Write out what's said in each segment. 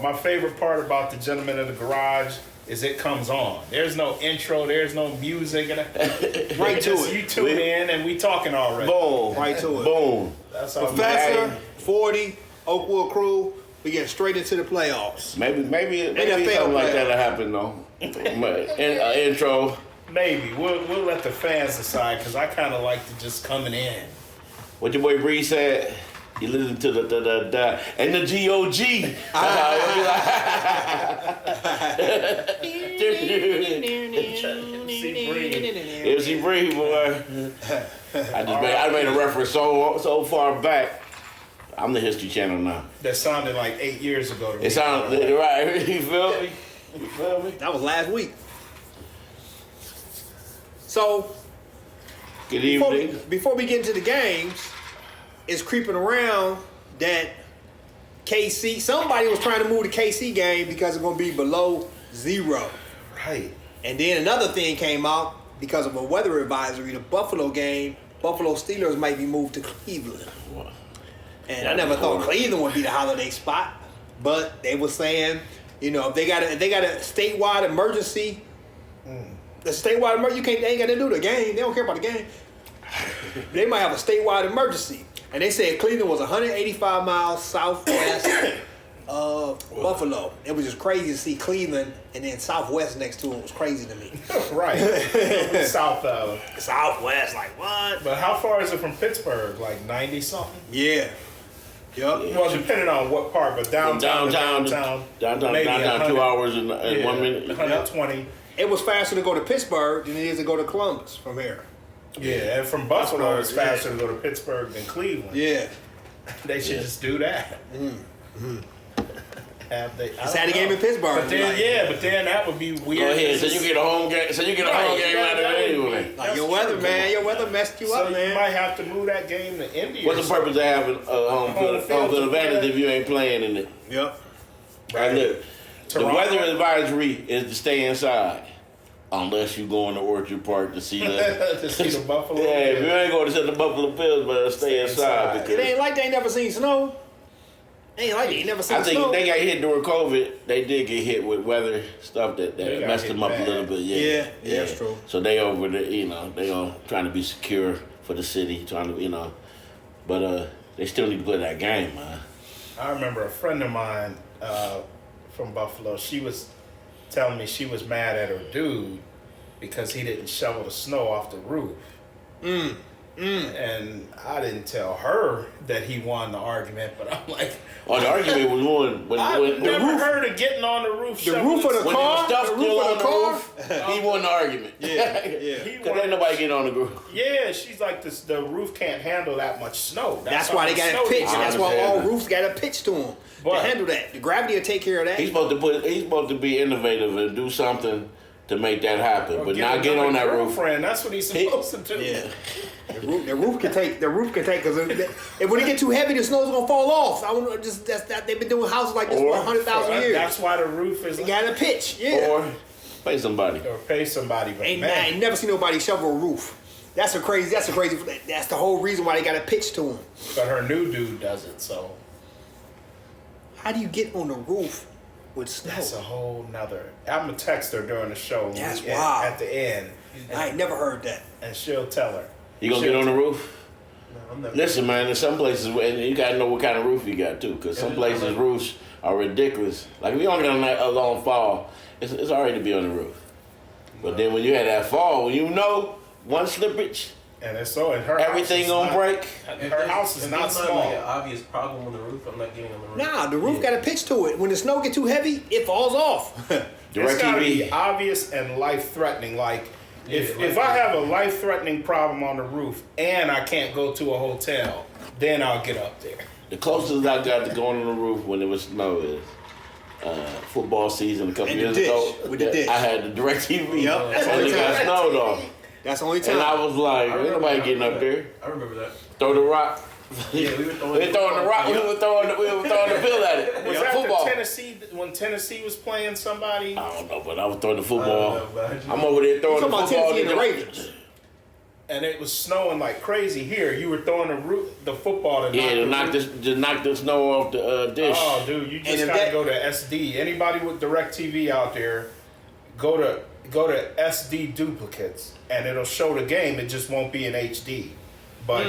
My favorite part about the Gentleman of the Garage is it comes on. There's no intro. There's no music. Right to it. You tune in and we talking already. Boom. Right to it. Boom. That's all. Professor, 40, Oakwood Crew, we get straight into the playoffs. Maybe something like that'll happen though. Intro. Maybe. We'll let the fans decide because I kind of like to just coming in. What your boy Bree said. You listen to the and the G-O-G. That's how it be like. MC Bree, boy. I made a reference so far back. I'm the History Channel now. That sounded like 8 years ago. It sounded right. You feel me? That was last week. So, good evening. Before we get into the games, it's creeping around that somebody was trying to move the KC game because it's going to be below 0. Right. And then another thing came out because of a weather advisory, the Buffalo game, Buffalo Steelers might be moved to Cleveland. And I never thought Cleveland would be the holiday spot, but they were saying, if they got a statewide emergency, they ain't got to do the game. They don't care about the game. They might have a statewide emergency. And they said Cleveland was 185 miles southwest of Buffalo. It was just crazy to see Cleveland and then Southwest next to it was crazy to me. Right. Southwest, like what? But how far is it from Pittsburgh? Like 90 something? Yeah. Yep. Well, depending on what part, but downtown, downtown 2 hours and 1 minute. 120. It was faster to go to Pittsburgh than it is to go to Columbus from here. Yeah, and from Buffalo, it's faster to go to Pittsburgh than Cleveland. Yeah. They should just do that. Just had a game in Pittsburgh. But then, but then that would be weird. Go ahead. So you get a home game. Out of it anyway. Like your weather, man. Your weather messed you up, man. You might have to move that game to India. What's the purpose of having home field advantage if you ain't playing in it? Yep. Right. Look, the weather advisory is to stay inside. Unless you go in the Orchard Park to see the Buffalo. Yeah, if you ain't going to see the Buffalo Bills, but stay inside. Because it ain't like they ain't never seen snow. Ain't like they ain't never seen snow. I think they got hit during COVID. They did get hit with weather stuff that messed them up a little bit. Yeah, that's true. So they over there, they all trying to be secure for the city, trying to, but they still need to play that game, man. I remember a friend of mine from Buffalo. She was telling me she was mad at her dude because he didn't shovel the snow off the roof. And I didn't tell her that he won the argument, but I'm like, the argument was won when I've never heard of getting on the roof. The roof of the car. The roof of the car. He won the argument. Yeah. Because ain't nobody getting on the roof. Yeah, she's like this. The roof can't handle that much snow. That's why they got a pitch. That's why all roofs got a pitch to them to handle that. The gravity will take care of that. He's supposed to be innovative and do something to make that happen, but not get on that roof. That's what he's supposed to do. Yeah. The roof can take because when it get too heavy, the snow's gonna fall off. They've been doing houses like this for 100,000 years. That's why the roof is. They got a pitch, yeah. Or pay somebody. But I ain't never seen nobody shovel a roof. That's the whole reason why they got a pitch to them. But her new dude does it, so. How do you get on the roof with snow? That's a whole nother. I'm gonna text her during the show. That's wild. At the end. I ain't never heard that. And she'll tell her. You gonna get on the roof? No, I'm never. Listen, man, in some places, and you gotta know what kind of roof you got too, because some places roofs are ridiculous. Like if you only got a long fall, it's alright to be on the roof. But then when you had that fall, when one slippage, and it's so in her everything gonna break. Her house is not small. Like an obvious problem on the roof. I'm not getting on the roof. Nah, the roof got a pitch to it. When the snow get too heavy, it falls off. It's gotta be obvious and life-threatening. Like if I have a life-threatening problem on the roof and I can't go to a hotel, then I'll get up there. The closest I got to going on the roof when it was snow is football season a couple years ago. With the dish. I had the DirecTV. Yep, that's and it got snowed off. That's the only time. And I was like, ain't nobody getting up there. I remember that. Throw the rock. Yeah, we were throwing the rock. We were throwing the bill at it. Was that football. when Tennessee was playing somebody? I don't know, but I was throwing the football. I'm over there throwing the football. Tennessee and the Ravens. and it was snowing like crazy here. You were throwing the football to knock the snow off the dish. Oh, dude, you just gotta go to SD. Anybody with DirecTV out there, go to SD duplicates, and it'll show the game. It just won't be in HD, but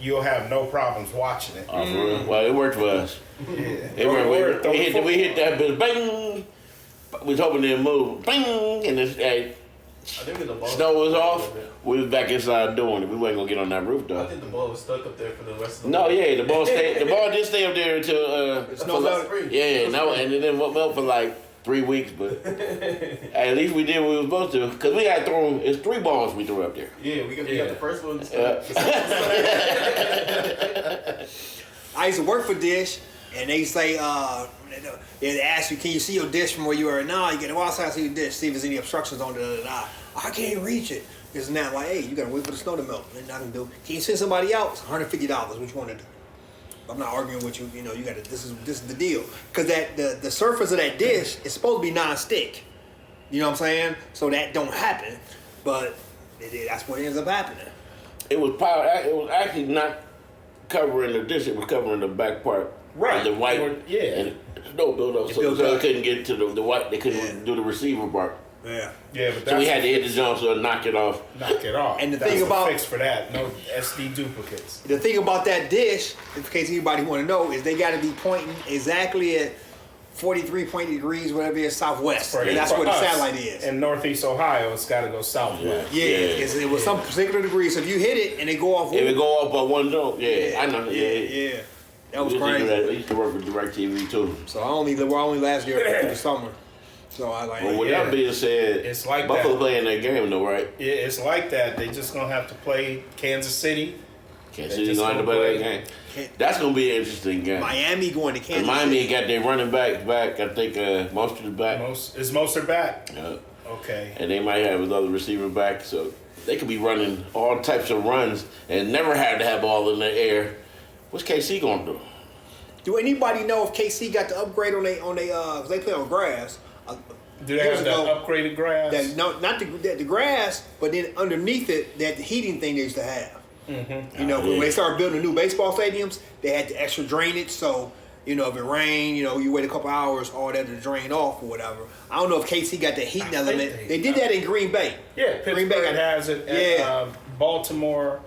you'll have no problems watching it. Oh, for real? Well, it worked for us. Yeah, We hit that bitch, bang. We was hoping it move, bang, and it's. I think the ball Snow was off. We was back inside doing it. We wasn't gonna get on that roof though. I think the ball was stuck up there for the rest of the No, week. yeah, the ball stayed. The ball did stay up there until Snow melted. yeah, no, and it didn't melt for like 3 weeks, but at least we did what we were supposed to. Cause we had thrown. It's 3 balls we threw up there. Yeah, we got the first one. I used to work for Dish, and they say, they ask you, can you see your dish from where you are? No, you get to go outside and see your dish, see if there's any obstructions on it. I can't reach it. It's not like, hey, you got to wait for the snow to melt. Nothing I can do. Can you send somebody out? It's $150. What you want to do? I'm not arguing with you. You know, you got to. This is the deal. Because the surface of that dish is supposed to be non-stick. You know what I'm saying? So that don't happen. But that's what ends up happening. It was actually not covering the dish. It was covering the back part. Right. The white. And snow built up, so they couldn't get to the white. They couldn't do the receiver part. Yeah. Yeah, but So we had to hit the jump so knock it off. Knock it off. And the That's thing about fix for that, no SD duplicates. The thing about that dish, in case anybody want to know, is they got to be pointing exactly at 43 degrees, whatever it is, southwest. That's where the satellite is. In Northeast Ohio, it's got to go southwest. Yeah. It was some particular degree. So if you hit it and they go off, if it go off by one jump, I know. Yeah. That was crazy. We used to work with DirecTV too. So I only last year through the summer. So I like. Well, with that being said, it's like Buffalo that. playing that game though, right? Yeah, it's like that. They just gonna have to play Kansas City. Kansas City's gonna have to play that game. That's gonna be an interesting game. Miami going to Kansas and Miami City. got their running back. I think Mostert is back. Is Mostert back? Yeah. Okay. And they might have another receiver back, so they could be running all types of runs and never had to have ball in the air. What's KC gonna do? Do anybody know if KC got the upgrade on they cause they play on grass? Do they have that upgraded grass? No, not the grass, but then underneath it, they had the heating thing they used to have. Mm-hmm. You know, when they started building the new baseball stadiums, they had the extra drainage. So, you know, if it rained, you know, you wait a couple hours, all that to drain off or whatever. I don't know if KC got the heating element. They did that in Green Bay. Yeah, Pittsburgh has it. And, Baltimore,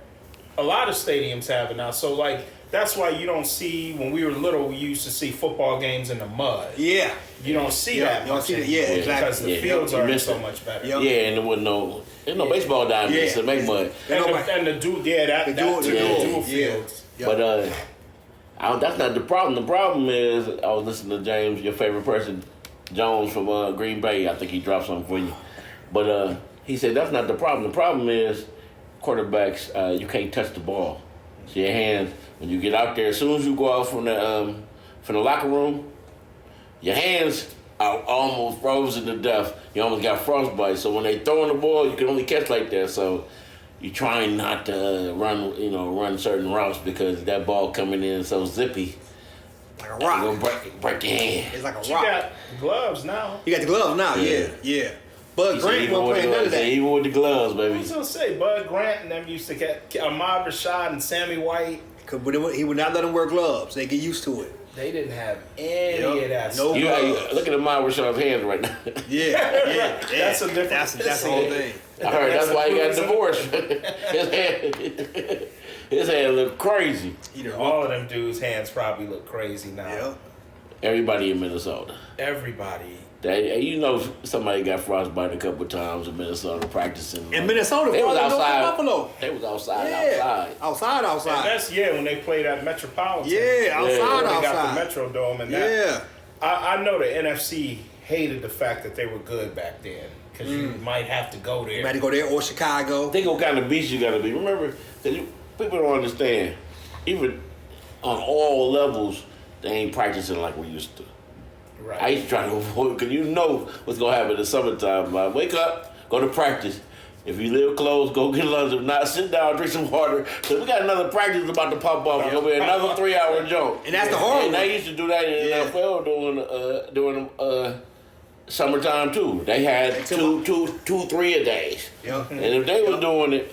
a lot of stadiums have it now. So, like, that's why you don't see, when we were little, we used to see football games in the mud. Yeah. You don't see that much anymore exactly. because the fields are so much better. Yep. Yeah, and there wasn't no baseball diamonds to make mud. And the dual fields. Yep. But that's not the problem. The problem is, I was listening to James, your favorite person, Jones from Green Bay. I think he dropped something for you. But he said that's not the problem. The problem is quarterbacks, you can't touch the ball. So your hands, when you get out there, as soon as you go out from the locker room, your hands are almost frozen to death. You almost got frostbite. So when they throwing the ball, you can only catch like that. So you're trying not to run certain routes because that ball coming in so zippy. Like a rock. It's gonna break your hand. It's like a rock. You got gloves now. You got the gloves now, yeah. Bud Grant wasn't playing none of that. Even with the gloves, baby. I was going to say, Bud Grant and them used to get Ahmad Rashad and Sammy White. He would not let them wear gloves. They get used to it. They didn't have any of that No stuff. Look at Ahmad Rashad's hands right now. Yeah. That's a different. That's the whole thing. I heard that's why he got divorced. His hand look crazy. All of them dudes' hands probably look crazy now. Yeah. Everybody in Minnesota. Everybody. Somebody got frostbite a couple of times in Minnesota practicing. In Minnesota, they was outside. Buffalo. They was outside. Outside. And that's when they played at Metropolitan. Outside. They got the Metrodome and that. I know the NFC hated the fact that they were good back then because you might have to go there. You might have to go there or Chicago. Think what kind of beast you got to be. Remember, people don't understand. Even on all levels, they ain't practicing like we used to. Right. I used to try to avoid because you know what's gonna happen in the summertime. Like, wake up, go to practice. If you live close, go get lunch. If not, sit down, drink some water. Because we got another practice about to pop off. It's gonna be another 3-hour jump. And that's the hard one. And they used to do that in the NFL during summertime too. They had two, 3 a days. Yep. And if they was doing it,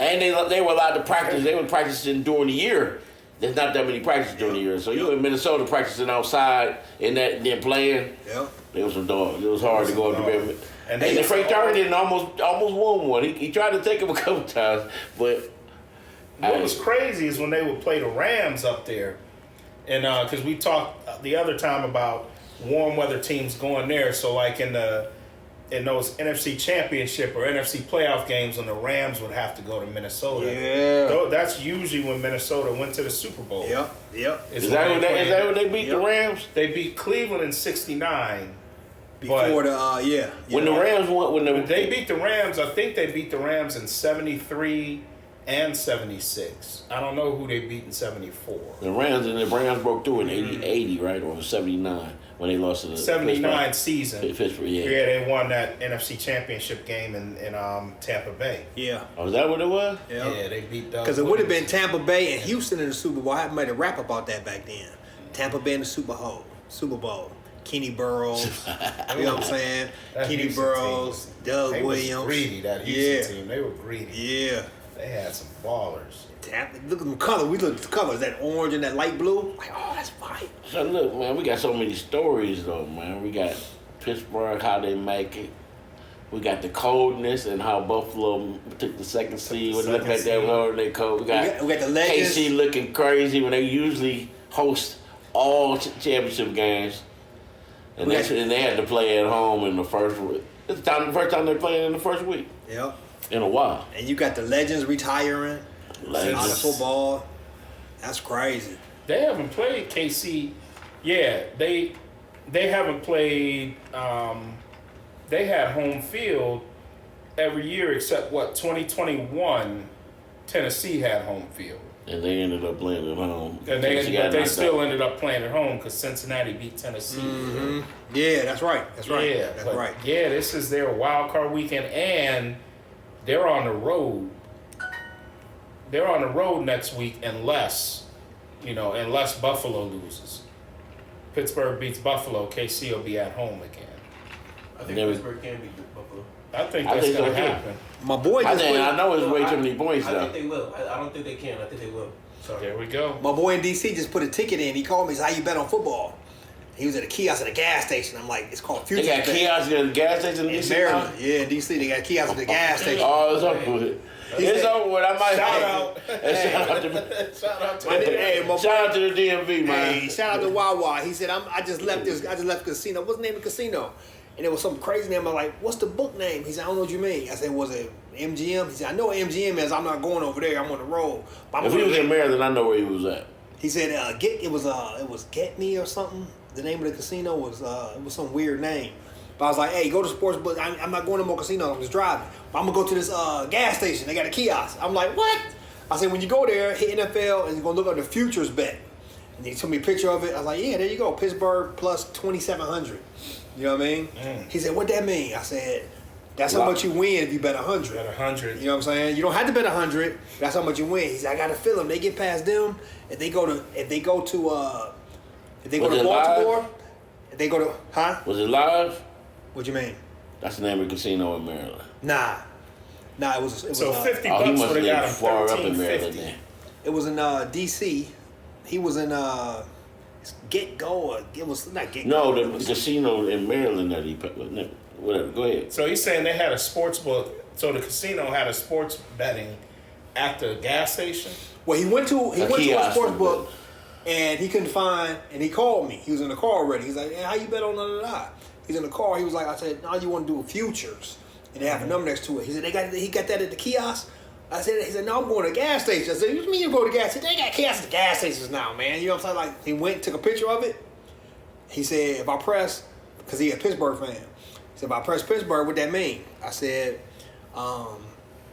And they were allowed to practice. They were practicing during the year. There's not that many practices during the year. So you in Minnesota practicing outside and then playing. Yeah. There was some dogs. It was hard to go up to bed. And they Frank Darden almost won one. He tried to take him a couple times, but what was crazy is when they would play the Rams up there, and because we talked the other time about warm weather teams going there. So like in those NFC Championship or NFC playoff games, when the Rams would have to go to Minnesota. Yeah. That's usually when Minnesota went to the Super Bowl. Yep. Is that when they beat the Rams? They beat Cleveland in '69. Before the When the Rams won, they beat the Rams, I think they beat the Rams in '73 and '76. I don't know who they beat in '74. The Rams broke through in 80, right, or 79 when they lost to the 79 season. Pittsburgh, yeah. Yeah, they won that NFC Championship game in Tampa Bay. Yeah. Oh, is that what it was? Yeah, they beat Doug. Because it would have been Tampa Bay and Houston in the Super Bowl. I made a rap about that back then. Tampa Bay in the Super Bowl. Kenny Burrows, you know what I'm saying? That Kenny Houston Burrows, Doug They Williams. was greedy, that Houston team. They were greedy. Yeah. They had some ballers. Look at the color. We looked at the colors, that orange and that light blue. Like, oh, that's fine. So look, man, we got so many stories though, man. We got Pittsburgh, how they make it. We got the coldness and how Buffalo took the second seed. When they look like that when they cold. We got the legends. KC looking crazy when they usually host all championship games. And they had to play at home in the first week. It's the first time they're playing in the first week. Yep. In a while. And you got the legends retiring. Out of football. That's crazy. They haven't played KC. Yeah, they haven't played. They had home field every year except 2021. Tennessee had home field. And they ended up playing at home. And they still ended up playing at home because Cincinnati beat Tennessee. Mm-hmm. Yeah, that's right. Yeah, that's right. Yeah, this is their wild card weekend, and they're on the road. They're on the road next week unless Buffalo loses. Pittsburgh beats Buffalo, KC will be at home again. I think Pittsburgh can beat Buffalo. I think that's going to happen. My boy I know it's way too many points, though. I think they will. I don't think they can. I think they will. Sorry. There we go. My boy in D.C. just put a ticket in. He called me. He said, how you bet on football? He was at a kiosk at a gas station. I'm like, it's called Future. They got kiosks at the gas station in D.C. Maryland. Yeah, in D.C. They got kiosks at the gas station. Oh, it's over with. It's over with. I might Shout out. Shout out to the DMV, man. Hey, shout out to Wawa. He said, I just left the casino. What's the name of the casino? And it was some crazy name. I'm like, what's the book name? He said, I don't know what you mean. I said, was it MGM? He said, I know what MGM is. I'm not going over there. I'm on the road. If he was in Maryland, I know where he was at. He said, it was Get Me or something. The name of the casino was it was some weird name. But I was like, hey, go to Sportsbook. I'm not going to more casinos. I'm just driving. But I'm going to go to this gas station. They got a kiosk. I'm like, what? I said, when you go there, hit NFL, and you're going to look up the futures bet. And he took me a picture of it. I was like, yeah, there you go. Pittsburgh plus 2,700. You know what I mean? He said, what that mean? I said, that's how much you win if you bet 100. Bet 100. You know what I'm saying? You don't have to bet 100. That's how much you win. He said, I got to feel them. They get past them. If they go to Baltimore, if they go to, Was it live? What you mean? That's the name of the casino in Maryland. Nah, it was so $50 he bucks must would have got live him far up in Maryland 13.50. then. It was in D.C. He was in Get Go. Or it was not Get Go. No, the casino in Maryland that he put. Whatever. Go ahead. So he's saying they had a sports book. So the casino had a sports betting at the gas station. Well, he went to a sports book, but- and he couldn't find. And he called me. He was in the car already. He's like, hey, "How you bet on da?" He's in the car. He was like, "I said, no, you want to do futures?" And they have a number next to it. He said, he got that at the kiosk. He said, no, I'm going to the gas station. I said, what do you mean you go to the gas station? They got kiosks at the gas stations now, man. You know what I'm saying? Like, he went, took a picture of it. He said, if I press, because he a Pittsburgh fan. He said, if I press Pittsburgh, what that mean? I said,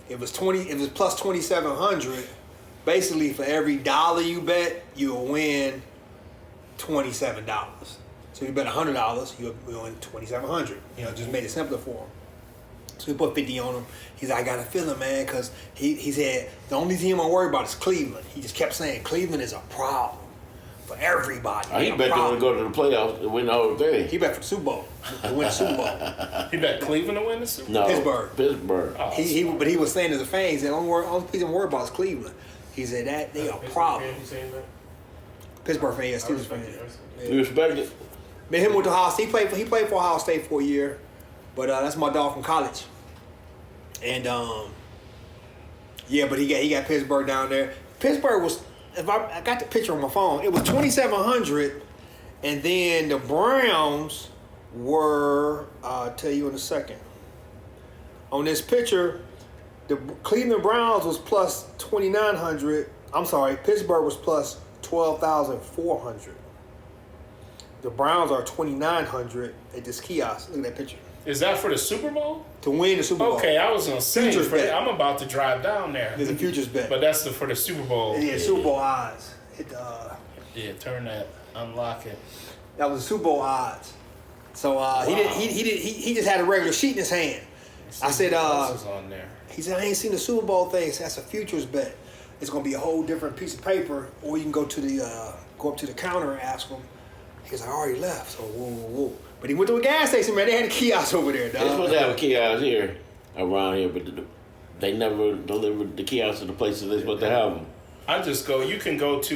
it was plus 2,700. Basically, for every dollar you bet, you'll win $27. So you bet $100, you'll win $2,700. You know, just made it simpler for him. So we put 50 on him. He's like, I got a feeling, man, because he said, the only team I'm worried about is Cleveland. He just kept saying, Cleveland is a problem for everybody. He bet they want to go to the playoffs and win the whole thing. He bet for the Super Bowl. To win the Super Bowl. He bet Cleveland to win the Super Bowl? No, Pittsburgh. Oh, but he was saying as a fan, he said, only piece I'm worried about is Cleveland. He said that they are a problem. Pittsburgh fan, yeah, Steelers fan. You respect it? Met him with the Ohio State. He played for Ohio State for a year, but that's my dog from college. And but he got Pittsburgh down there. Pittsburgh was, I got the picture on my phone. It was 2,700, and then the Browns were. I'll tell you in a second. On this picture, the Cleveland Browns was plus 2,900. I'm sorry, Pittsburgh was plus 12,400. The Browns are 2,900 at this kiosk. Look at that picture. Is that for the Super Bowl? To win the Super Bowl. Okay, I was gonna say Futures bet. I'm about to drive down there. There's a futures bet. But that's for the Super Bowl. Yeah, Super Bowl odds. Turn that, unlock it. That was the Super Bowl odds. So he just had a regular sheet in his hand. I said, on there. He said, I ain't seen the Super Bowl thing. So that's a futures bet. It's gonna be a whole different piece of paper, or you can go up to the counter and ask him. He's like, I already left. So whoa. But he went to a gas station, man. They had a kiosk over there, dog. They're supposed to have a kiosk here, around here, but they never delivered the kiosks to the places they're supposed to have them. I just go. You can go to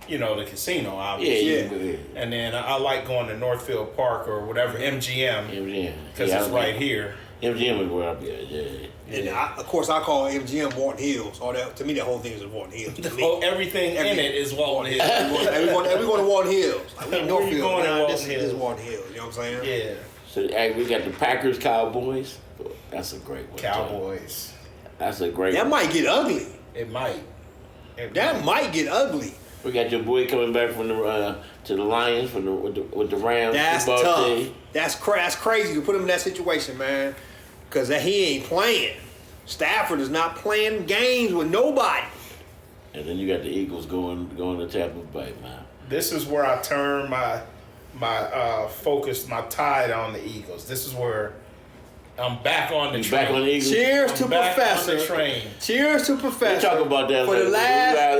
the casino, obviously. Yeah. And then I like going to Northfield Park or whatever, MGM. Because it's right here. MGM is where I'll be at, yeah. And of course, I call MGM Walton Hills. To me, that whole thing is Walton Hills. Everything in it is Walton Hills. Every going to Walton Hills. Like, we Northfield. Going to Walton Hills. This is Walton Hills. You know what I'm saying? Yeah. So we got the Packers, Cowboys. That's a great one. Cowboys. That's a great one. That might get ugly. It might. That might get ugly. We got your boy coming back from the to the Lions with the Rams. That's tough. Team. That's crazy to put him in that situation, man. Because he ain't playing. Stafford is not playing games with nobody. And then you got the Eagles going to Tampa Bay, man. This is where I turn my focus, my tide on the Eagles. This is where I'm back on the train. Back on the Eagles. Cheers to Professor. On the train. Cheers to Professor. We'll talk about that later. You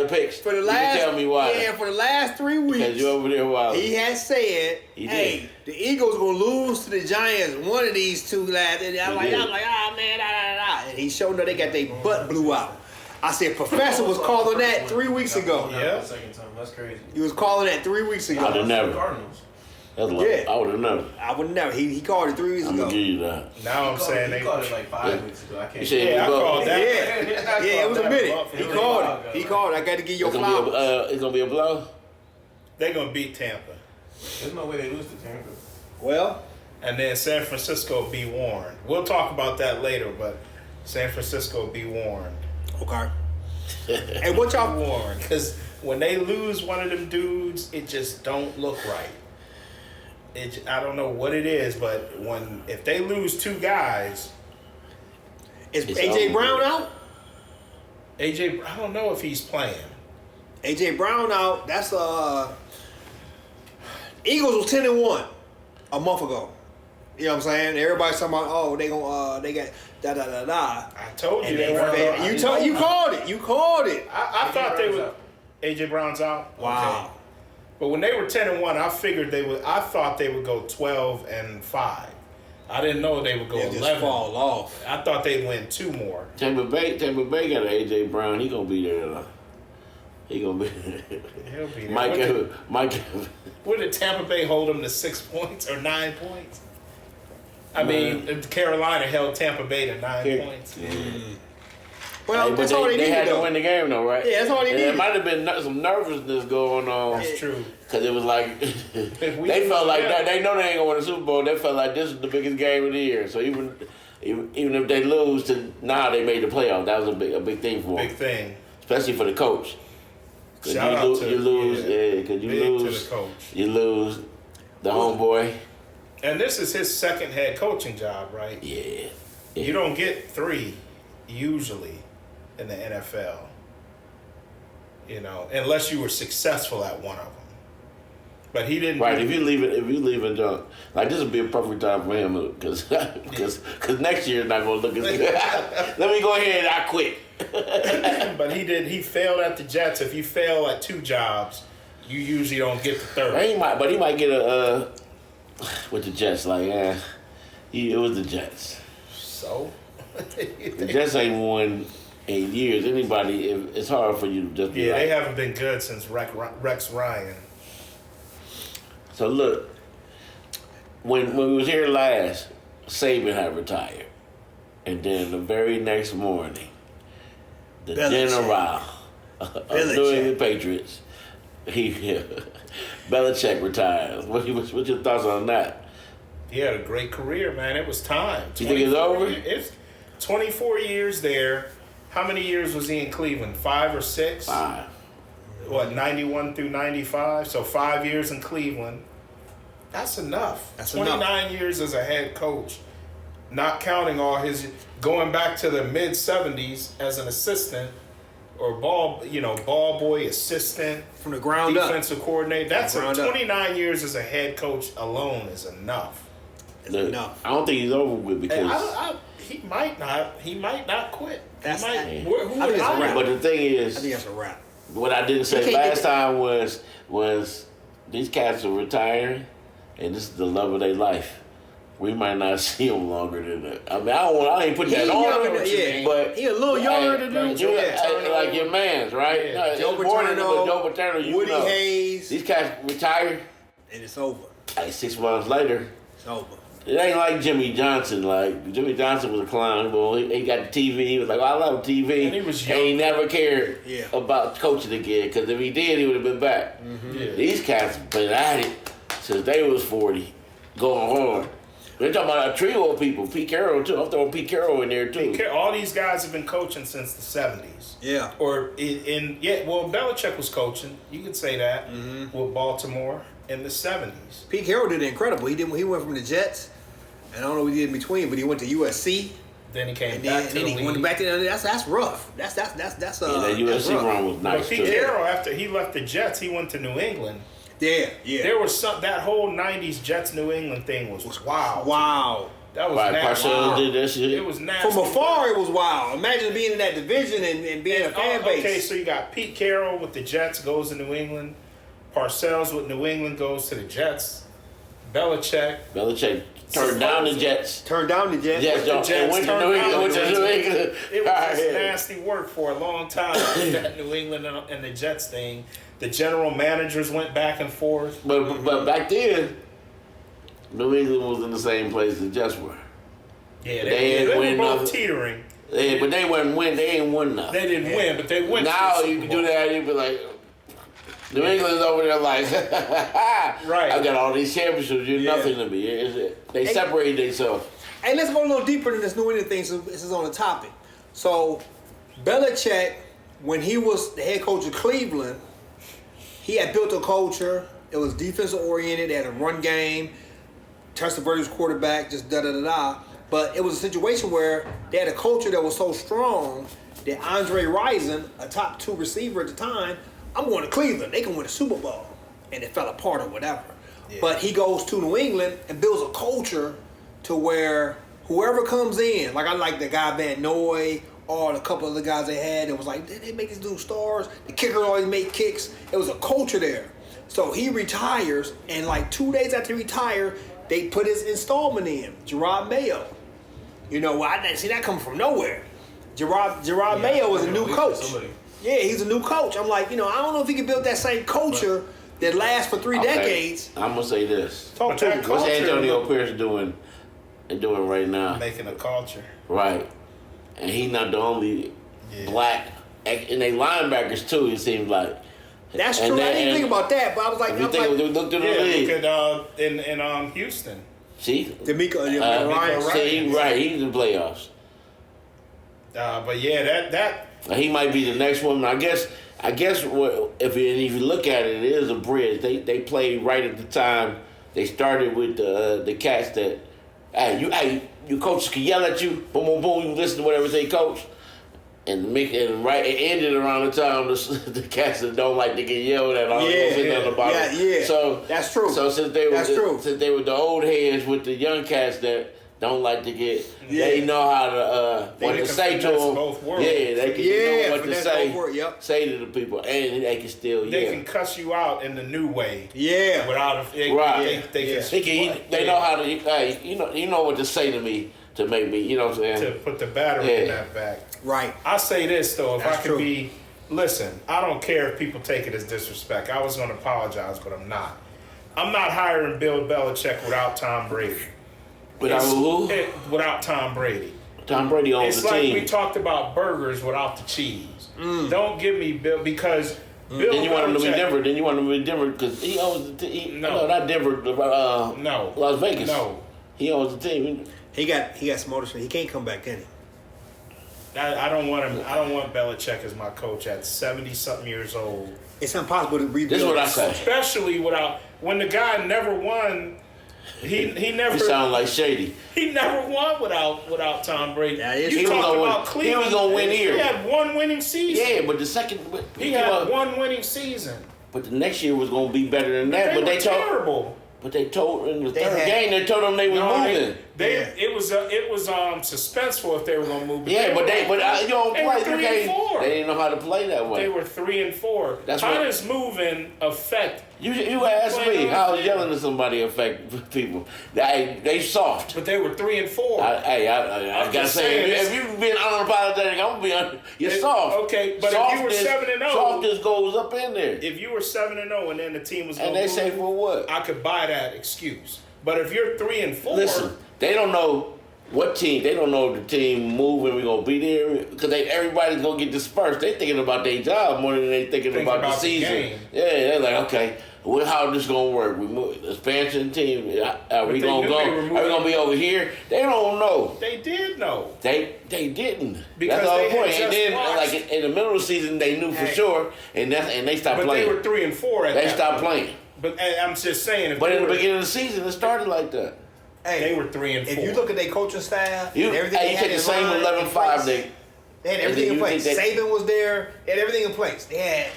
can tell me why. Yeah, for the last 3 weeks. Because you over there a while. He has said, hey, the Eagles gonna lose to the Giants one of these two last. And I'm like, man, And he showed up they got their butt blew out. I said, Professor was calling that 3 weeks ago. Yeah. Second time. That's crazy. He was calling that 3 weeks ago. I'd have never. Cardinals. Yeah. I would have never. I would never. He called it 3 weeks I'm ago. going to give you that. Now I'm saying he called it like 5 weeks ago. I can't. I called that. Yeah, it was a minute. He called it. He called it. I got to give you your flowers. It's going to be a blow? They're going to beat Tampa. There's no way they lose to Tampa. Well. And then San Francisco be warned. We'll talk about that later, but San Francisco be warned. Okay. Hey, what y'all warned? Because when they lose one of them dudes, it just don't look right. I don't know what it is, but if they lose 2 guys, is AJ Brown out? I don't know if he's playing. AJ Brown out. That's Eagles was 10-1 a month ago. You know what I'm saying? Everybody's talking about they got da. I told you they weren't. You called it. You called it. I thought they would. AJ Brown's out. Wow. Okay. But when they were 10-1, I figured they would. I thought they would go 12-5. I didn't know they would go 11. Just fall off. I thought they'd win 2 more. Tampa Bay got an AJ Brown. He gonna be there. He gonna be. He'll be there. Mike. What did Tampa Bay hold him to 6 points or 9 points? I mean, Carolina held Tampa Bay to 9 points. Mm. Well, that's all they needed. They had to win the game, though, right? Yeah, that's all they needed. There might have been some nervousness going on. That's true. Because it was like, they felt like that. They know they ain't going to win the Super Bowl. They felt like this is the biggest game of the year. So even if they lose they made the playoff. That was a big thing for them. Big thing. Especially for the coach. Shout out to you lose the coach. You lose the homeboy. And this is his second head coaching job, right? Yeah. You don't get 3 usually in the NFL. You know, unless you were successful at one of them. But he didn't. Right. If you leave it, John, like this would be a perfect time for him because next year is not going to look as good. Let me go ahead and I quit. But he failed at the Jets. If you fail at 2 jobs, you usually don't get the third. But he might get a with the Jets. Like, it was the Jets. So the Jets ain't won in years. It's hard for you to just be they haven't been good since Rex Ryan. So look, when we was here last, Saban had retired, and then the very next morning, the general of New England Patriots, Belichick retired. What's your thoughts on that? He had a great career, man. It was time. You think it's over? It's 24 years there. How many years was he in Cleveland? 5 or 6? 5. What, 91 through 95? So 5 years in Cleveland. That's enough. 29 years as a head coach. Not counting all his going back to the mid 70s as an assistant or ball boy, assistant from the ground up, defensive coordinator. That's 29 years as a head coach alone is enough. Enough. I don't think he's over with because he might not quit. That's who I think it's a wrap. But the thing is, I think that's a wrap. What I didn't say last time was these cats are retiring, and this is the love of their life. We might not see him longer than that. I mean, I ain't putting that on him, but he a little younger than you. Like your man's, right? Yeah. Joe Paterno, Woody Hayes. These cats retire, and it's over. Like 6 months later, it's over. It ain't like Jimmy Johnson. Like, Jimmy Johnson was a clown. Well, he got the TV. He was like, I love TV. And he was young. And he never cared about coaching again. Because if he did, he would have been back. Mm-hmm. Yeah. These cats been at it since they was 40, going hard. They're talking about a trio of people. Pete Carroll, too. I'm throwing Pete Carroll in there, too. All these guys have been coaching since the 70s. Yeah. Or Belichick was coaching. You could say that with Baltimore in the 70s. Pete Carroll did incredible. He went from the Jets. And I don't know what he did in between, but he went to USC. Then he came back to the league. He went back to that's rough. That's that USC run was nice. But Pete Carroll, after he left the Jets, he went to New England. Yeah. There was that whole '90s Jets New England thing was wild. Wow. That was nasty. Parcells did that shit. It was nasty. From afar, it was wild. Imagine being in that division and being a fan base. Okay, so you got Pete Carroll with the Jets goes to New England. Parcells with New England goes to the Jets. Belichick turned down the Jets. Turned down the Jets. Went to New England. It was just nasty work for a long time. That New England and the Jets thing. The general managers went back and forth. But back then, New England was in the same place the Jets were. Yeah, they were both teetering. But they didn't win. They ain't won nothing. They didn't win, but they went. Now you can do that. You be like, New England's over there like, right. I got all these championships. You're nothing to me. They separated themselves. Hey, let's go a little deeper than this New England thing. So this is on the topic. So Belichick, when he was the head coach of Cleveland, he had built a culture. It was defensive oriented. They had a run game. Testaverde quarterback, just da-da-da-da. But it was a situation where they had a culture that was so strong that Andre Rison, a top 2 receiver at the time, I'm going to Cleveland. They can win a Super Bowl. And it fell apart or whatever. Yeah. But he goes to New England and builds a culture to where whoever comes in, like I like the guy Van Noy, or a couple of the guys they had, it was like, they make these dudes stars. The kicker always make kicks. It was a culture there. So he retires, and like 2 days after he retired, they put his installment in, Gerard Mayo. You know, I didn't see that coming from nowhere. Gerard Mayo was a new coach. Yeah, he's a new coach. I'm like, I don't know if he can build that same culture that lasts for 3 decades. I'm going to say this. Talk to me. What's Antonio Pierce doing right now? Making a culture. Right. And he's not the only black. And they linebackers, too, it seems like. That's true. I didn't think about that, but I was like, look to the league. Look at in Houston. See? D'Amico Ryan. See, right. He's in the playoffs. But yeah, that he might be the next one. I guess if you look at it, it is a bridge. They played right at the time. They started with the cats that, you coaches can yell at you, boom, boom, boom. You listen to whatever they coach, and it ended around the time the cats that don't like to get yelled at all sitting on the bottom. Yeah. So that's true. So since they were the old heads with the young cats that don't like to get. They know how to what to say to them. both worlds. Yeah, they can know what to say. Yep. Say to the people, and they can still. They can cuss you out in the new way. Yeah. Without a right. They know how to. Hey, you know what to say to me to make me. You know what I'm saying? To put the battery in that back. Right. I say this though, if That's I could be. Listen, I don't care if people take it as disrespect. I was going to apologize, but I'm not. I'm not hiring Bill Belichick without Tom Brady. Without who? Without Tom Brady. Tom Brady owns the team. It's like we talked about burgers without the cheese. Don't give me Bill because Bill Then you want him to be Belichick- Denver. Then you want him to be Denver because he owns the team. No. Not Denver. No. Las Vegas. No. He owns the team. He got some motor. He can't come back, can he? I don't want him. I don't want Belichick as my coach at 70-something years old. It's impossible to rebuild. This is what I say. Especially when the guy never won. He never. He sound like Shady. He never won without Tom Brady. Yeah, he you was talked gonna about win. Cleveland. He was gonna win here. He had one winning season. Yeah, but the second He had one winning season. But the next year was gonna be better than that. They But were terrible. But they told in the third game they told them they was moving. It was suspenseful if they were going to move. Yeah, but you don't they play. were You 3 can't. and 4. They didn't know how to play that way. They were 3 and 4. That's how what- does moving affect? You asked playing me on how the field? yelling at somebody affect people. They soft. But they were 3 and 4. I gotta just say, saying, if you've been unapologetic, I'm gonna be you're soft. Okay, but if you were 7 and 0, softness goes up in there. if you were 7 and 0, and then the team was going And to they say for what? I could buy that excuse. But if you're 3 and 4, Listen, they don't know what team. They don't know if the team moving. We gonna be there because everybody's gonna get dispersed. They thinking about their job more than they thinking about the season. game. Yeah, they're like, okay, well, how this gonna work? We move expansion team. Are we they gonna knew go? they were Are we moving. gonna be over here? They don't know. they did know. They didn't. Because That's the they whole had point. And just then, watched. like in the middle of the season, they knew for sure, and they stopped But playing. they were 3 and 4 at They that stopped point. playing. But I'm just saying, But in the beginning of the season, it started like that. Hey, they were 3 and 4. if you look at their coaching staff, You and everything hey, they you had take the in same line, 11-5 in they. place, they had everything in you place. think Saban was there. They had everything in place. They had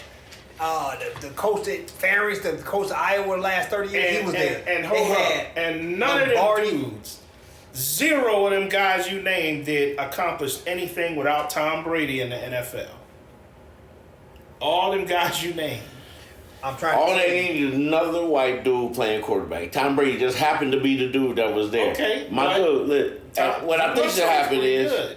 the coach at Ferris, the coach of Iowa the last 30 years. He was there. And They hold had up. And none of Lombardi. them dudes, zero of them guys you named did accomplish anything without Tom Brady in the NFL. All them guys you named. I'm trying. All to they need is another white dude playing quarterback. Tom Brady just happened to be the dude that was there. Okay, my but- dude. Look, what I think should happen is good.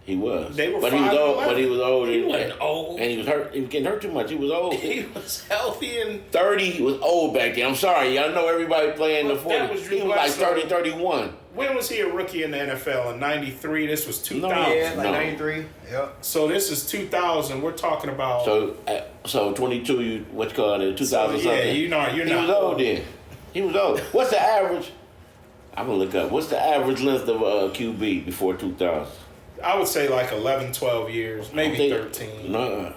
he was, They were but he was 5-11. old. But he was old. He and, wasn't old. and he was hurt. He was getting hurt too much. He was old. He was healthy and 30. He was old back then. I'm sorry, y'all know everybody playing the Well, that 40. was He Drew was like Bledsoe. 30, 31. when was he a rookie in the NFL? In '93. This was 2000. Yeah, like No. 93. Yep. So this is 2000. We're talking about. So 22. You what you call it? 2000 So, yeah, something. you're not He was old then. He was old. What's the average? I'm gonna look up. What's the average length of QB before 2000? I would say like 11, 12 years, maybe 13. No,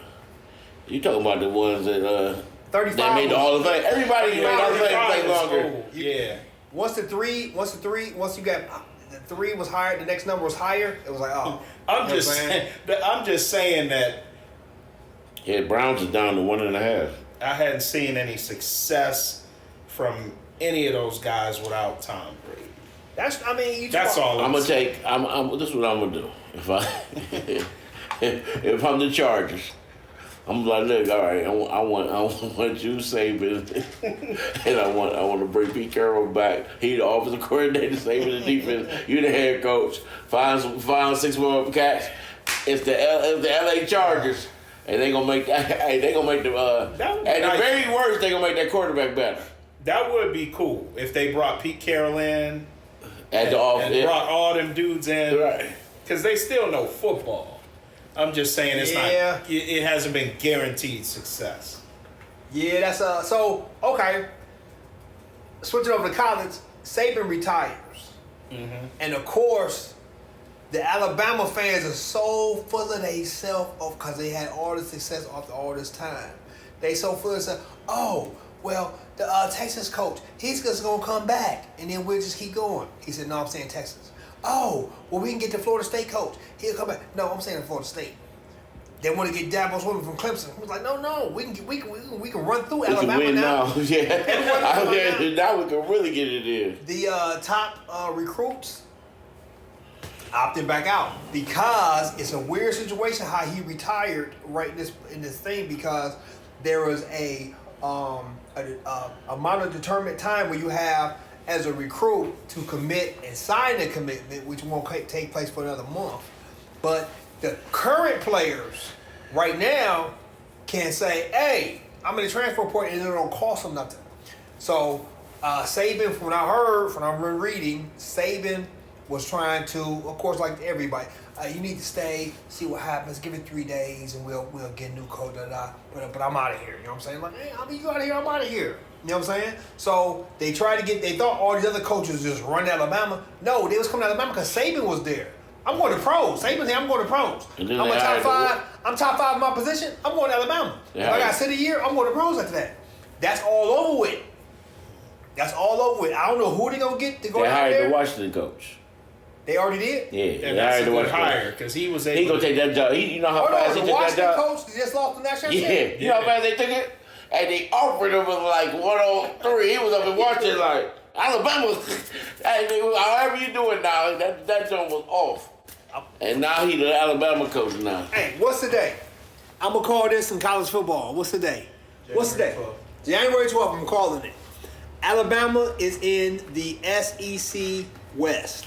you talking about the ones that 35 that made the Hall of Fame. Everybody made the Hall of Fame 35 play is longer. old. Yeah. Once you got the 3 was higher, the next number was higher. It was like, oh, I'm you know just what I'm saying? saying. I'm just saying that Yeah, Browns is down to 1.5. I hadn't seen any success from any of those guys without Tom Brady. That's you That's talk- all I'm gonna saying. take. This is what I'm gonna do. If I'm the Chargers, I'm like, look, all right. I want you Saban, and I want to bring Pete Carroll back. He the offensive coordinator, Saban the defense. You the head coach. Find 6 more cats. It's the LA Chargers, and they gonna make that. Hey, they gonna make the. That would be At nice. the very worst, they gonna make that quarterback better. That would be cool if they brought Pete Carroll in At the and offense, brought all them dudes in. right? Because they still know football. I'm just saying it's Yeah. not. It hasn't been guaranteed success. Yeah, that's so okay. Switching over to college, Saban retires, and of course, the Alabama fans are so full of themselves because they had all the success after all this time. They so full of themselves. Oh, well, the Texas coach, he's just gonna come back, and then we'll just keep going. He said, "No, I'm saying Texas." Oh, well, we can get the Florida State coach. He'll come back. No, I'm saying Florida State. they want to get Dabo Swinney from Clemson. He was like, no, we can run through We can Alabama win now. Yeah. Out Okay, now we can really get it in. The top recruits opted back out because it's a weird situation how he retired right in this thing because there was a amount of determined time where you have as a recruit to commit and sign a commitment, which won't take place for another month. But the current players right now can say, hey, I'm in the transfer portal and it don't cost them nothing. So Saban, from what I heard, from what I'm reading, Saban was trying to, of course, like everybody, you need to stay, see what happens, give it 3 days, and we'll get a new code, but I'm out of here. You know what I'm saying? Like, hey, you out of here, I'm out of here. You know what I'm saying? So they thought all these other coaches just run to Alabama. No, they was coming to Alabama because Saban was there. I'm going to pros. Saban said, I'm going to pros. I'm a top five. I'm top 5 in my position. I'm going to Alabama. If I got to sit a year, I'm going to pros after that. That's all over with. I don't know who they're going to get to go out there. They hired the Washington coach. They already did? Yeah. And that's a good hire because he was able He going to take that job. You know how fast he took that Washington job? coach just lost the national Yeah. championship. You know how fast they took it? And they offered him like 103. He was up in Washington like, Alabama. However you do it now, that job was off. And now he the Alabama coach now. Hey, what's the day? I'm going to call this in college football. What's the day? What's the day? January 12th, I'm calling it. Alabama is in the SEC West.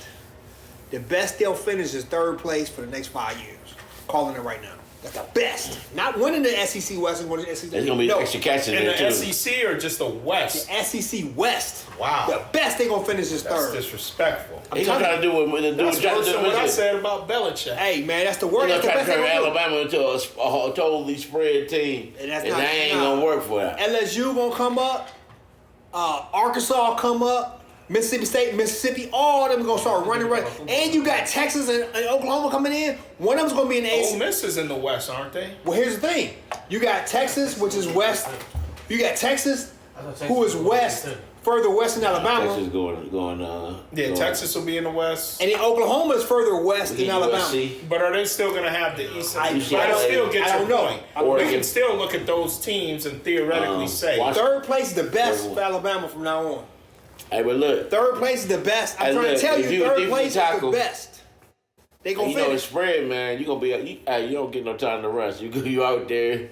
The best they'll finish is 3rd place for the next 5 years. Calling it right now. That's the best. Not winning the SEC West. Winning the SEC. There's going to be extra catching in there the too. SEC or just the West? The SEC West. Wow. The best they're going to finish is 3rd. That's disrespectful. He's going to try to do what the dude That's trying to worse do. than what I said about Belichick. Hey, man, that's the worst. He's going to try to That's the turn best they Alabama into a totally spread team. And that's that ain't going to work for that. LSU going to come up. Arkansas come up. Mississippi State, Mississippi, all of them going to start running. And you got Texas and Oklahoma coming in. One of them's going to be in the ACC. Ole Miss is in the West, aren't they? Well, here's the thing. You got Texas, which is West. You got Texas, who is West, further west than Alabama. Texas going. Texas will be in the West. And then Oklahoma is further west than Alabama. USC. But are they still going to have the East? I still get your point. Oregon. We can still look at those teams and theoretically say. Third place is the best for Alabama from now on. Hey, but look. 3rd place is the best. I'm trying to tell you, 3rd place is the best. They gonna finish. It's spread, man. You gonna be you don't get no time to rest. You out there,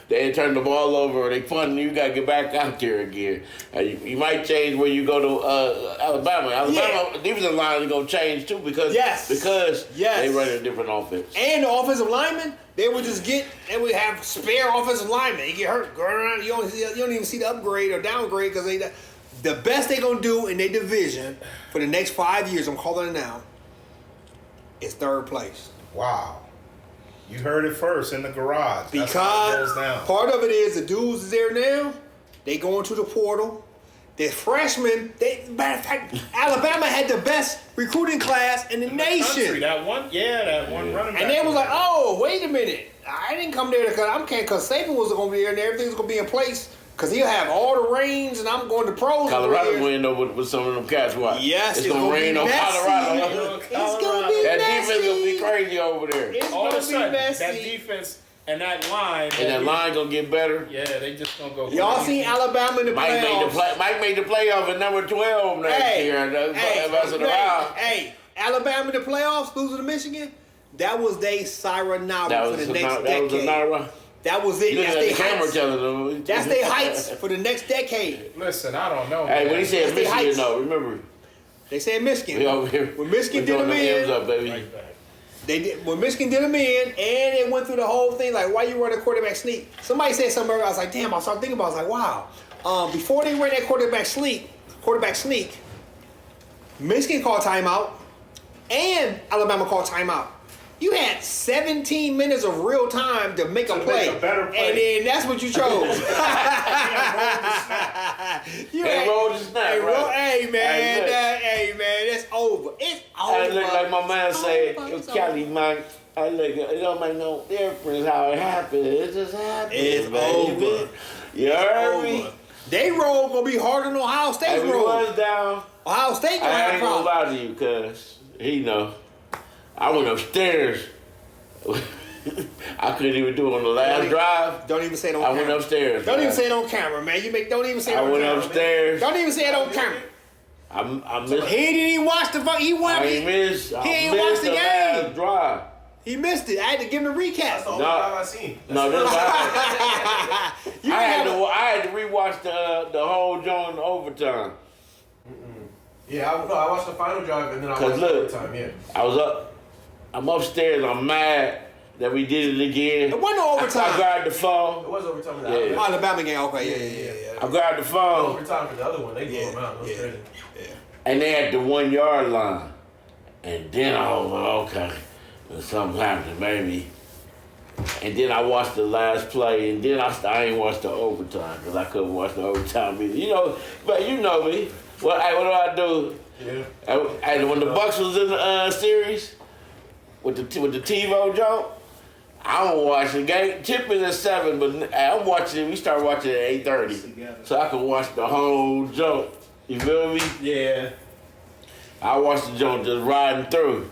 they turn the ball over or they punting. You gotta get back out there again. You might change when you go to Alabama. Defensive line is gonna change too because they run a different offense. And the offensive linemen, they would have spare offensive linemen. They get hurt, going around. You don't even see the upgrade or downgrade because the best they're going to do in their division for the next 5 years, I'm calling it now, is 3rd place. Wow. You heard it first in the garage. Because that's how it goes down. Part of it is the dudes is there now. They go into the portal. The freshmen, matter of fact, Alabama had the best recruiting class in the nation. Country, that one running back. And they was like, oh, wait a minute. I didn't come there because Saban was going to be there and everything's going to be in place. Because he'll have all the rains, and I'm going to pros. Colorado going to end up with some of them cats. Watch. Yes, it's going to rain on Colorado. It's going to be that messy. defense going to be crazy over there. It's all of a sudden, messy. that defense and that line. And that line going to get better. Yeah, they just going to go. Y'all seen Alabama in the playoffs. Mike made the playoff at number 12 next year. Hey, Alabama in the playoffs, losing to Michigan. That was their sayonara for the next decade. That was it. That's their heights. That's their heights for the next decade. Listen, I don't know. Hey, when he said Michigan, though, remember. They said Michigan. When Michigan did them in, up, baby. Right back. They did. When Michigan did them in, and they went through the whole thing, like, why you run a quarterback sneak? Somebody said something earlier. I was like, damn, I started thinking about it. I was like, wow. Before they ran that quarterback sneak, Michigan called timeout, and Alabama called timeout. You had 17 minutes of real time to make a play, a better play. And then that's what you chose. Roll the snap. Hey man, that's over. It's over. I look like my man said, Kelly, man. I look, it don't make no difference how it happened. It just happened. It's baby. over. You heard me? They roll gonna be harder than Ohio State's roll. Was down. Ohio State gonna have a problem. I ain't gonna lie to you, cuz he know. I went upstairs I couldn't even do it on the last drive. Don't even say it on I camera. went upstairs. Don't man. even say it on camera, man. Don't even say it I on went camera. upstairs. Don't even say it on camera. I missed. He didn't even watch the fuck. He I ain't missed. I ain't missed watched the game. last drive. He missed it. I had to give him a recap. That's the only No. time I seen. No, this I You had have to. I had to rewatch the whole joint in overtime. Yeah, I watched the final drive and then I 'Cause watched look, overtime. Yeah. I was up. I'm upstairs. I'm mad that we did it again. It wasn't no overtime. I grabbed the phone. It was overtime in the Yeah. Alabama. Alabama game. Okay, yeah. I grabbed the phone, Overtime for the other one. They blew Yeah, him out. It was yeah. crazy. and they had the 1 yard line. And then I was like, okay, something happened, maybe. And then I watched the last play, and then I ain't watched the overtime because I couldn't watch the overtime either. You know, but you know me. What do I do? Yeah. And when the Bucks was in the series with the TiVo joke, I don't watch the game. Tip is at 7, but I'm watching it. We started watching it at 8:30, so I can watch the whole joke. You feel me? Yeah. I watched the joke just riding through.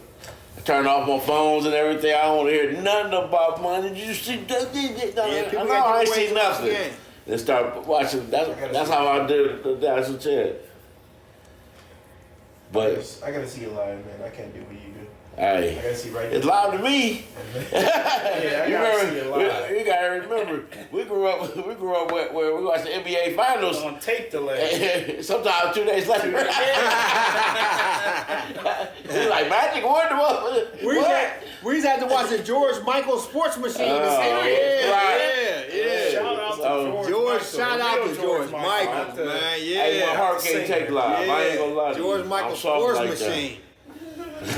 I turned off my phones and everything. I don't want to hear nothing about money. Did you see that? I know I ain't see nothing. And start watching. That's how I did the National Chad. But I gotta see you live, man. I can't do what you do. I hey, gotta see right it's there. loud to me. Yeah, I gotta see it live. You gotta remember, we grew up where we watched the NBA Finals. On tape delay. Sometimes 2 days later. It's like Magic Wonder. We used to have to watch the George Michael Sports Machine. Shout out to George, Michael, shout the out real to George Michael, not the- man. Hey, my heart can't take live. I ain't gonna lie to you. George Michael I'm soft Sports like Machine.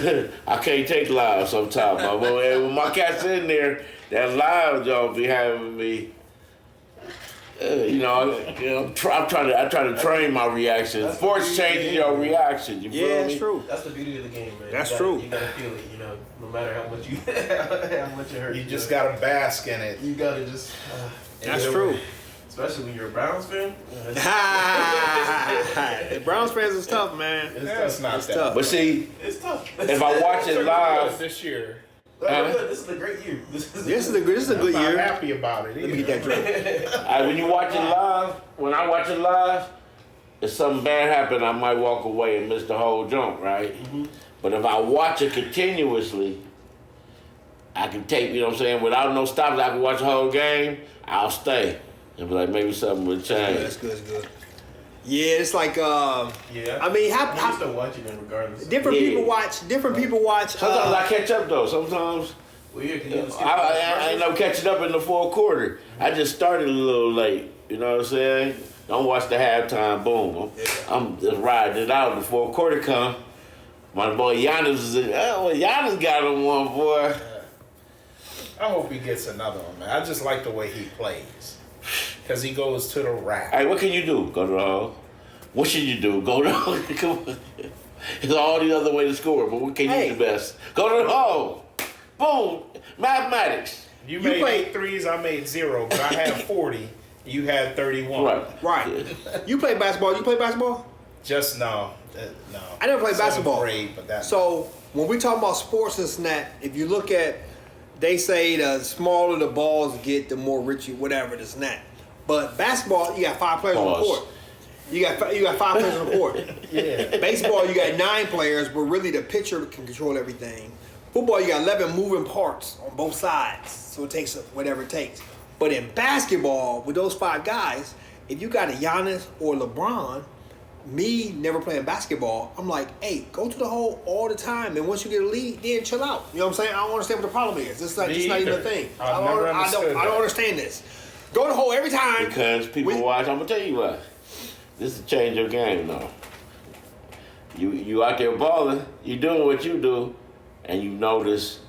that. I can't take live sometimes. But when my cat's in there, that live job be having me. I'm trying to train my reactions. That's Sports the changes beauty your of the game. reactions. You feel Yeah, me? that's true. That's the beauty of the game, man. That's You gotta- true. You gotta feel it, no matter how much you how much it hurts. You just gotta bask in it. You gotta just. That's true. Especially when you're a Browns fan. The Browns fans is tough, man. That's not It's that. tough. But see, It's tough. if I watch it live, this year, This is a great year. This is This is a good I'm not year. happy about it. Let me get that drink. when you watch it live, when I watch it live, if something bad happened, I might walk away and miss the whole jump, right? But if I watch it continuously, I can take, you know what I'm saying, without no stops, I can watch the whole game, I'll stay. And be like, maybe something will change. That's good. That's good. Yeah, it's like Yeah. I mean, I'm still watching it regardless. different Yeah. people watch. Different people watch. Sometimes I catch up though. Sometimes Well, yeah, 'cause you have to skip I end up catching up in the fourth quarter. I just started a little late. You know what I'm saying? Don't watch the halftime. Boom. I'm just riding it out. The fourth quarter come. My boy Giannis is in. Oh, Giannis got him one, boy. I hope he gets another one, man. I just like the way he plays. Because he goes to the rack. Hey, what can you do? Go to the hole. What should you do? Go to the hole. Come on. There's all these other ways to score, but what can you do best? Go to the hole. Boom. Mathematics. You made 8 threes, I made 0, but I had 40. You had 31. Right. You play basketball. You play basketball? Just no. No. I never played 7th basketball. grade, but that's So when we talk about sports and that, if you look at, they say the smaller the balls get, the more rich you, whatever this and that. But basketball, you got 5 players on the court. You got 5 players on the court. Yeah. Baseball, you got 9 players, but really the pitcher can control everything. Football, you got 11 moving parts on both sides, so it takes whatever it takes. But in basketball, with those 5 guys, if you got a Giannis or LeBron, me never playing basketball, I'm like, hey, go to the hole all the time, and once you get a lead, then chill out. You know what I'm saying? I don't understand what the problem is. It's not even a thing. I don't understand this. Go to the hole every time. Because people watch. I'm gonna tell you what. This is change your game, though. You out there balling. You doing what you do, and you notice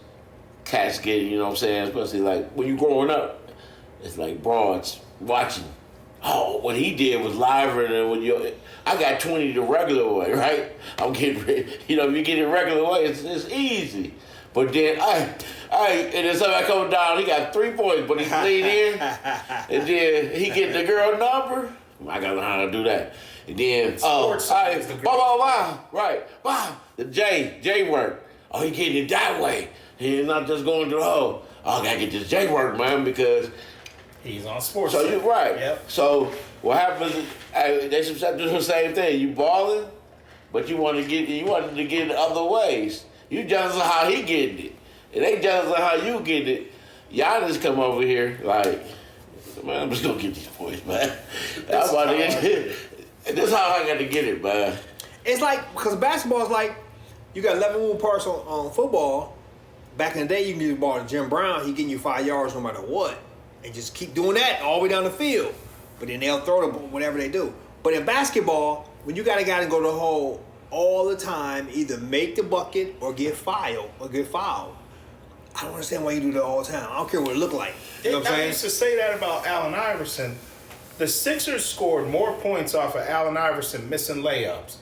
cats getting. You know what I'm saying? Especially like when you growing up, it's like broads watching. Oh, what he did was liver than what you. I got 20 the regular way, right? I'm getting, if you get it regular way, it's easy. But then, and then somebody comes down, he got 3 points, but he lean in, and then he get the girl number. I gotta learn how to do that. And then, right, the J work. Oh, he getting it that way. He's not just going to the hole. I gotta get this J work, man, because He's on sports. so you're right. Yep. So what happens? They should do the same thing. You balling, but you wanted to get it other ways. You jealous of how he getting it. It ain't jealous of how you get it. Y'all just come over here like, man, I'm just gonna get these boys, man. I'm about to get it. This is how I got to get it, man. It's like, because basketball is like, you got 11 moving parts on football. Back in the day, you can get the ball to Jim Brown. He getting you 5 yards no matter what. And just keep doing that all the way down the field. But then they'll throw the ball, whatever they do. But in basketball, when you got a guy to go to the hole all the time, either make the bucket or get fouled. I don't understand why you do that all the time. I don't care what it look like. You know what I'm I saying? used to say that about Allen Iverson. The Sixers scored more points off of Allen Iverson missing layups.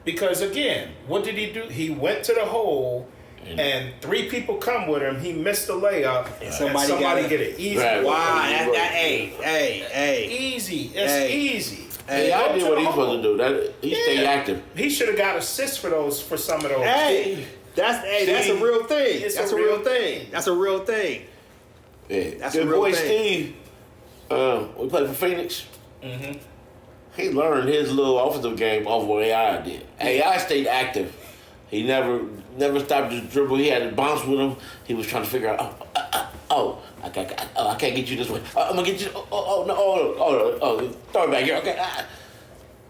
Because, again, what did he do? He went to the hole, and 3 people come with him. He missed the layup, and somebody get it easy. Right. Wow, hey. Easy. It's easy. Hey, I did what he's supposed to do. He stay active. He should have got assists for some of those. Hey, that's a real thing. That's a real thing. That's a real thing. Yeah. That's Good a real boy thing. Steve, we played for Phoenix. Mm-hmm. He learned his little offensive game off what AI did. AI stayed active. He never stopped his dribble. He had to bounce with him. He was trying to figure out, I can't get you this way. I'm gonna get you. Throw it back here. Okay.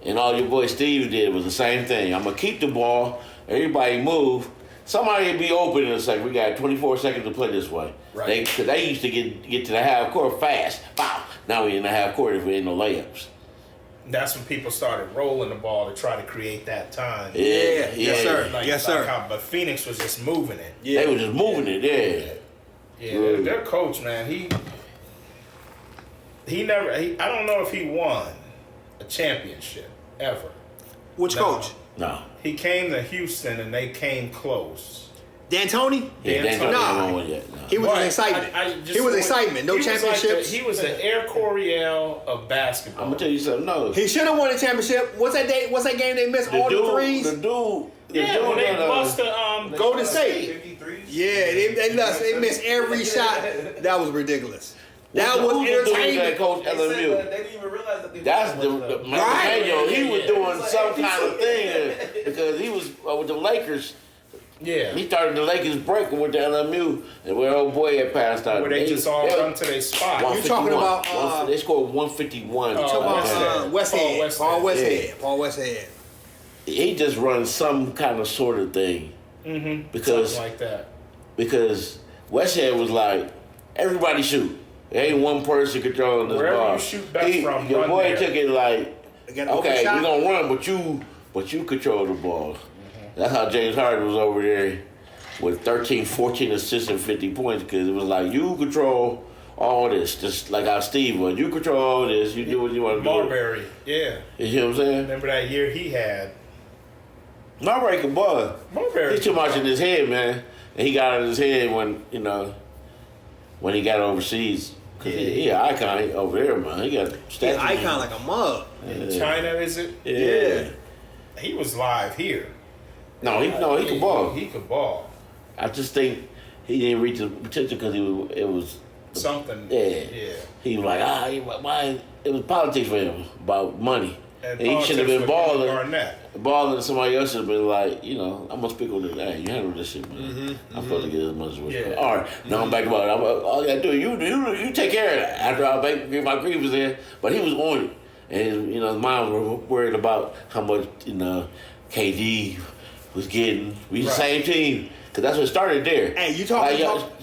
And all your boy Steve did was the same thing. I'm gonna keep the ball. Everybody move. Somebody will be open in a second. We got 24 seconds to play this way. Right. Because they used to get to the half court fast. Bow. Now we in the half court if we ain't no layups. That's when people started rolling the ball to try to create that time. Yeah. Yes, sir. Yes, sir. But Phoenix was just moving it. Yeah. They were just moving it. Yeah. Their coach, man, he never. I don't know if he won a championship ever. Which coach? No. He came to Houston and they came close. D'Antoni? Yeah, D'Antoni. no. He was an excitement. He was excitement. No championships. He was the Air Coryell of basketball. I'm gonna tell you something. No. He should have won a championship. What's that game they missed all the threes? The dude. When they lost to Golden State. 53. Yeah, they missed every shot. That was ridiculous. That was Who's the dude that entertainment. coached They LMU? didn't even realize that they That's the Manuel. He was doing some kind of thing because he was with the Lakers. Yeah. He started the Lakers break and went to LMU, and where old boy had passed out. Where they just all run to their spot. You talking about? They scored 151. You talking about Westhead? Paul Westhead. He just runs some kind of sort of thing. Mm-hmm. Because something like that. Because Westhead was like, everybody shoot. There ain't one person controlling this Wherever ball. you shoot best from, your run boy there. took it like, Again, okay, open we're shot. gonna run, but you control the ball. That's how James Harden was over there with 13, 14 assists and 50 points because it was like, you control all this, just like how Steve was. You control all this, you do what you want to do. Marbury, yeah. You see what I'm saying? Remember that year he had? Marbury can ball. Marbury. He's too much in his head, man. And he got out of his head when he got overseas. Cause he an icon over there, man. He got He's statues. an icon like a mug. In China, is it? Yeah. He was live here. No, he can ball. He could ball. I just think he didn't reach the potential because it was Something. Yeah. He was like, why? It was politics for him about money. And he should have been balling. Balling, somebody else should have been like, I'm gonna speak on this. Hey, you handle this shit, man. I'm supposed to get as much as Yeah. All right, now I'm back about it. All I gotta do, you take care of that after I get my grievance in. But he was on it, and his mom was worried about how much KD was getting. We the same team. Cause that's what started there. Hey, you talking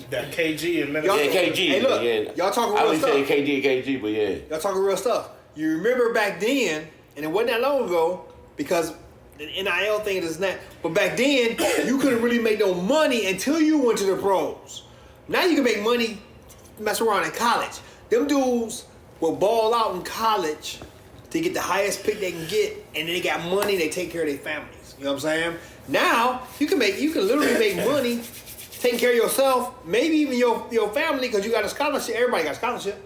that KG and Minnesota? Yeah, KG. Hey, look, yeah. y'all talking I real would stuff. say KG, but yeah. Y'all talking real stuff. You remember back then, and it wasn't that long ago, because the NIL thing is that. But back then, you couldn't really make no money until you went to the pros. Now you can make money, mess around in college. Them dudes will ball out in college to get the highest pick they can get, and then they got money. They take care of their families. You know what I'm saying? Now you can literally make money taking care of yourself, maybe even your family, because you got a scholarship. Everybody got a scholarship.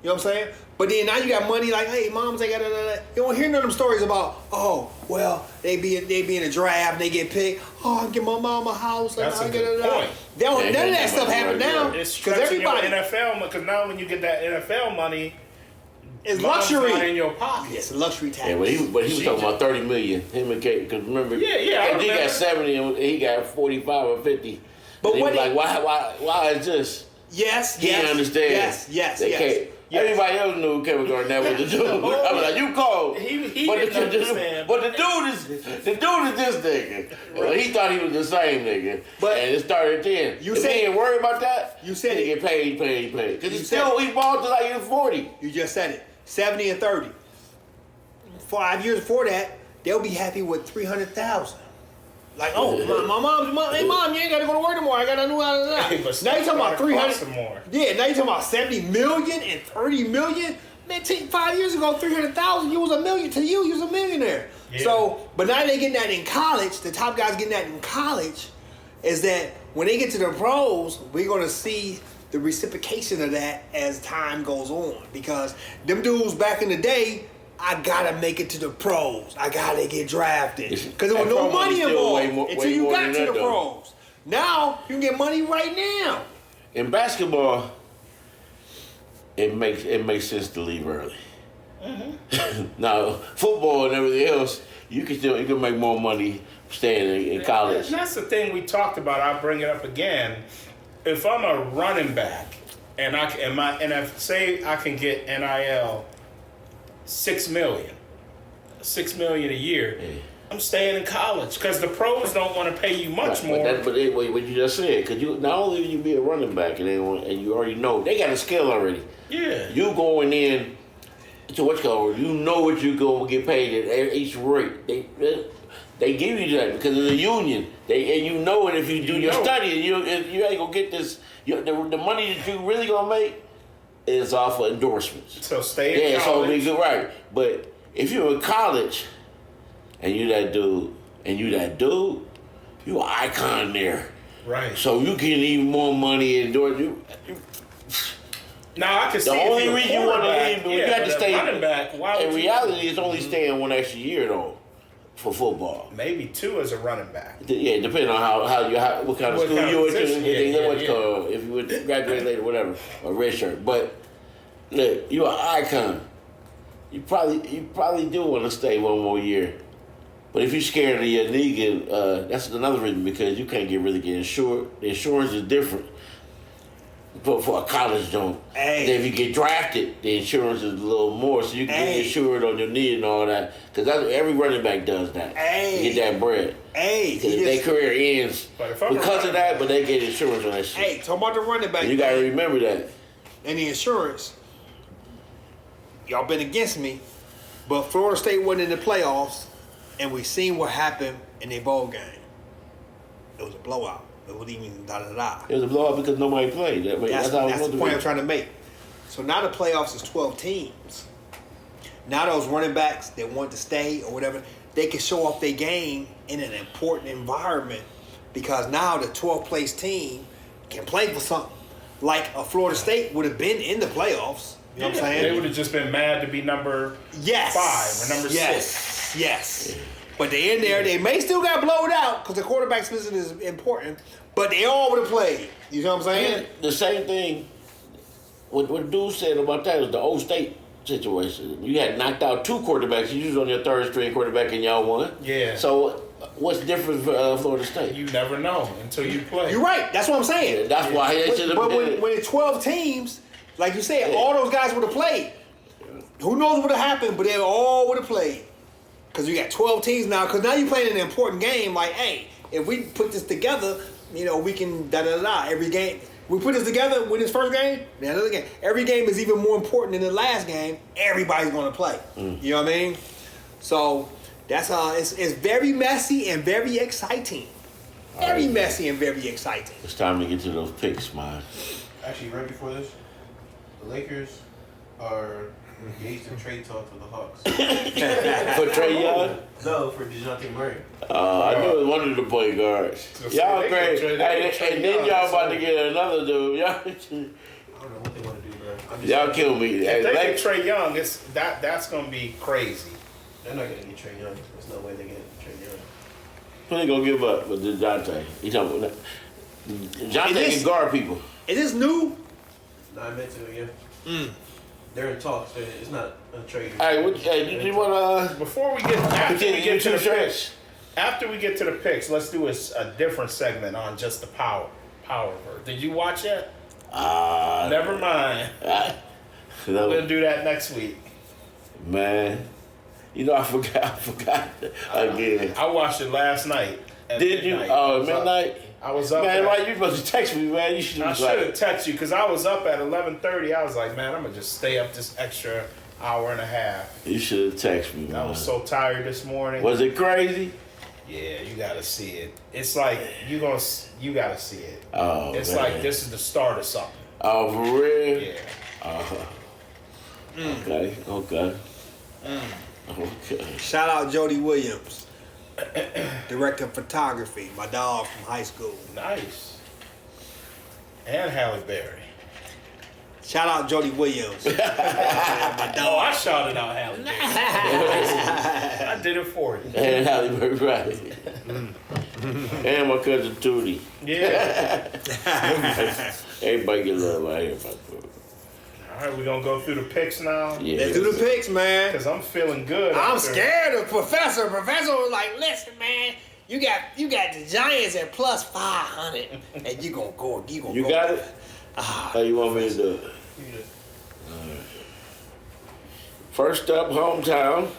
You know what I'm saying? But then now you got money like, hey, moms, they got da. You don't hear none of them stories about, oh, well, they be in a draft, they get picked. Oh, I get my mom a house. That's a good point. None of that stuff happen now. It's because everybody NFL, because now when you get that NFL money, it's luxury in your pocket. It's a luxury tax. Yeah, but he was talking about $30 million. Him and Kate, because remember, he got 70 and he got 45 or 50. But and what he was like, why is this? Yes, he didn't understand. Yes. Everybody else knew Kevin Garnett was the dude. I was like, you cold. He didn't understand. But the dude is this nigga. Well, he thought he was the same nigga. And it started then. You if said, he ain't worried about that, you said he get paid. Because he balled to like he was 40. You just said it. 70 and 30. 5 years before that, they'll be happy with 300,000. Like, oh, my mom, hey mom, you ain't gotta go to work tomorrow. I got a new house. Now you talking about 300 more. Yeah, now you talking about 70 million and 30 million. Man, 5 years ago, 300,000, you was a million. To you was a millionaire. Yeah. So, but now they getting that in college. The top guys getting that in college. Is that when they get to the pros, we're gonna see the reciprocation of that as time goes on, because them dudes back in the day, I gotta make it to the pros. I gotta get drafted because there was no money involved until you got to the pros. Now you can get money right now. In basketball, it makes sense to leave early. Mm-hmm. Now football and everything else, you can make more money staying in college. And that's the thing we talked about. I'll bring it up again. If I'm a running back and say I can get NIL $6 million a year, I'm staying in college because the pros don't want to pay you much more. But what you just said, because you not only you be a running back and you already know they got a skill already. Yeah, you going in to what's called, you know what you gonna get paid at each rate. They give you that because of the union. And you know it if you do your study, and you ain't gonna get this. The money that you really gonna make is off of endorsements. So stay in college. So be good, right? But if you're in college and you that dude, you an icon there. Right. So you get even more money endorse you. Now I can see the only reason you want to leave, but you have to stay. Running back. In reality, it's only staying one extra year though. For football, maybe 2 as a running back. Yeah, depending on what kind of school you went to, if you would graduate later, whatever, or red shirt. But look, you're an icon. You probably do want to stay one more year. But if you're scared of your league, that's another reason, because you can't really get insured. The insurance is different for a college joint. Then if you get drafted, the insurance is a little more, so you can get insured on your knee and all that. Because every running back does that. To get that bread. Their career ends because of that, but they get insurance on that shit. Talking about the running back. And you got to remember that. And the insurance, y'all been against me, but Florida State wasn't in the playoffs, and we seen what happened in their bowl game. It was a blowout. It wasn't even da-da-da. It was a blowout because nobody played. That's the point I'm trying to make. So now the playoffs is 12 teams. Now those running backs that want to stay or whatever, they can show off their game in an important environment, because now the 12th place team can play for something. Like a Florida State would have been in the playoffs. You know what I'm saying? They would have just been mad to be number 5 or number 6. Yes. But they in there. They may still got blowed out because the quarterback position is important, but they all would have played. You know what I'm saying? And the same thing, what dude said about that was the old State situation. You had knocked out 2 quarterbacks. You was on your 3rd string quarterback and y'all won. Yeah. So what's different for Florida State? You never know until you play. You're right. That's what I'm saying. Yeah, that's why they should have. But when it's 12 teams, like you said, all those guys would have played. Who knows what would have happened, but they all would have played. Because you got 12 teams now. Because now you're playing an important game. Like, hey, if we put this together, we can da-da-da-da. Every game. We put this together, win this first game, then another game. Every game is even more important than the last game. Everybody's going to play. You know what I mean? So that's it's very messy and very exciting. Very messy and very exciting. It's time to get to those picks, man. Actually, right before this, the Lakers are engaged in trade talks with the Hawks. For Trae Young? No, for DeJounte Murray. I knew it was one of the point guards. Y'all great. And then y'all about to get another dude. Y'all. I don't know what they want to do, bro. Y'all kill me. If they get Trae Young, that's gonna be crazy. They're not gonna get Trae Young. There's no way they get Trae Young. Who they gonna give up with DeJounte? You talking about DeJounte can guard people. Is this new? No, I meant to, yeah. They're in talks. It's not a trade. Hey, you want Before we get after we get to the shirts? picks, after we get to the picks, let's do a different segment on just the power verse. Did you watch it? Never mind. No, We'll do that next week. man. You know, I forgot again. I watched it last night. Did you? midnight. Oh, midnight. I was up. Man, why you supposed to text me, man? You should I have should have texted you because I was up at 11:30. I was like, man, I'm gonna just stay up this extra hour and a half. You should have texted me, man. I was so tired this morning. Was it crazy? Yeah, you gotta see it. It's like you gotta see it. Oh, It's man. like this is the start of something. Oh, for real? Yeah. Okay. Okay. Shout out Jody Williams, director of photography. My dog from high school. Nice. And Halle Berry. Shout out Jody Williams. My Oh, dog. I shouted out Halle Berry. I did it for you. And Halle Berry, right. And my cousin Tootie. Yeah. Everybody get love out here, my brother. All right, we're gonna go through the picks now. Yeah. Let's do the picks, man. Because I'm feeling good. I'm after- scared of Professor. Professor was like, listen, man, you got the Giants at plus 500, and you gonna go. You got it? How you want me to do it? First up, hometown,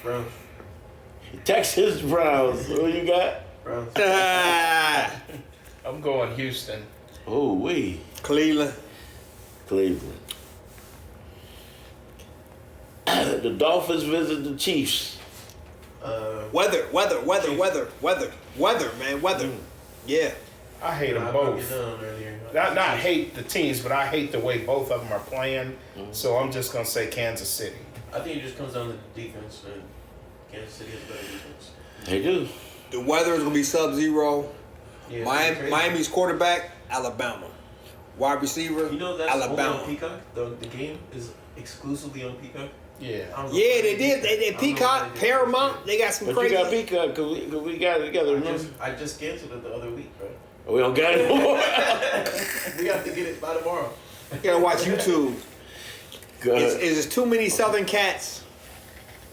Browns. Texas Browns. Who you got? Browns. I'm going Houston. Oh, we Cleveland. Cleveland. The Dolphins visit the Chiefs. Weather, man, weather. Yeah. I hate them I both. broke it down earlier. Not hate the teams, but I hate the way both of them are playing. So I'm just gonna say Kansas City. I think it just comes down to the defense, and Kansas City has better defense. They do. The weather is gonna be sub-zero. Yeah, Miami's quarterback, Alabama. Wide receiver, You know that's only Alabama. on Peacock. The game is exclusively on Peacock. Yeah. I don't know Yeah, why they did. They I don't know Peacock, why they did Paramount. They got some But crazy. you got Peacock because we got it together. Remember? I just canceled it the other week, bro. We don't got it anymore. We have to get it by tomorrow. You gotta watch YouTube. Good. It's too many Southern cats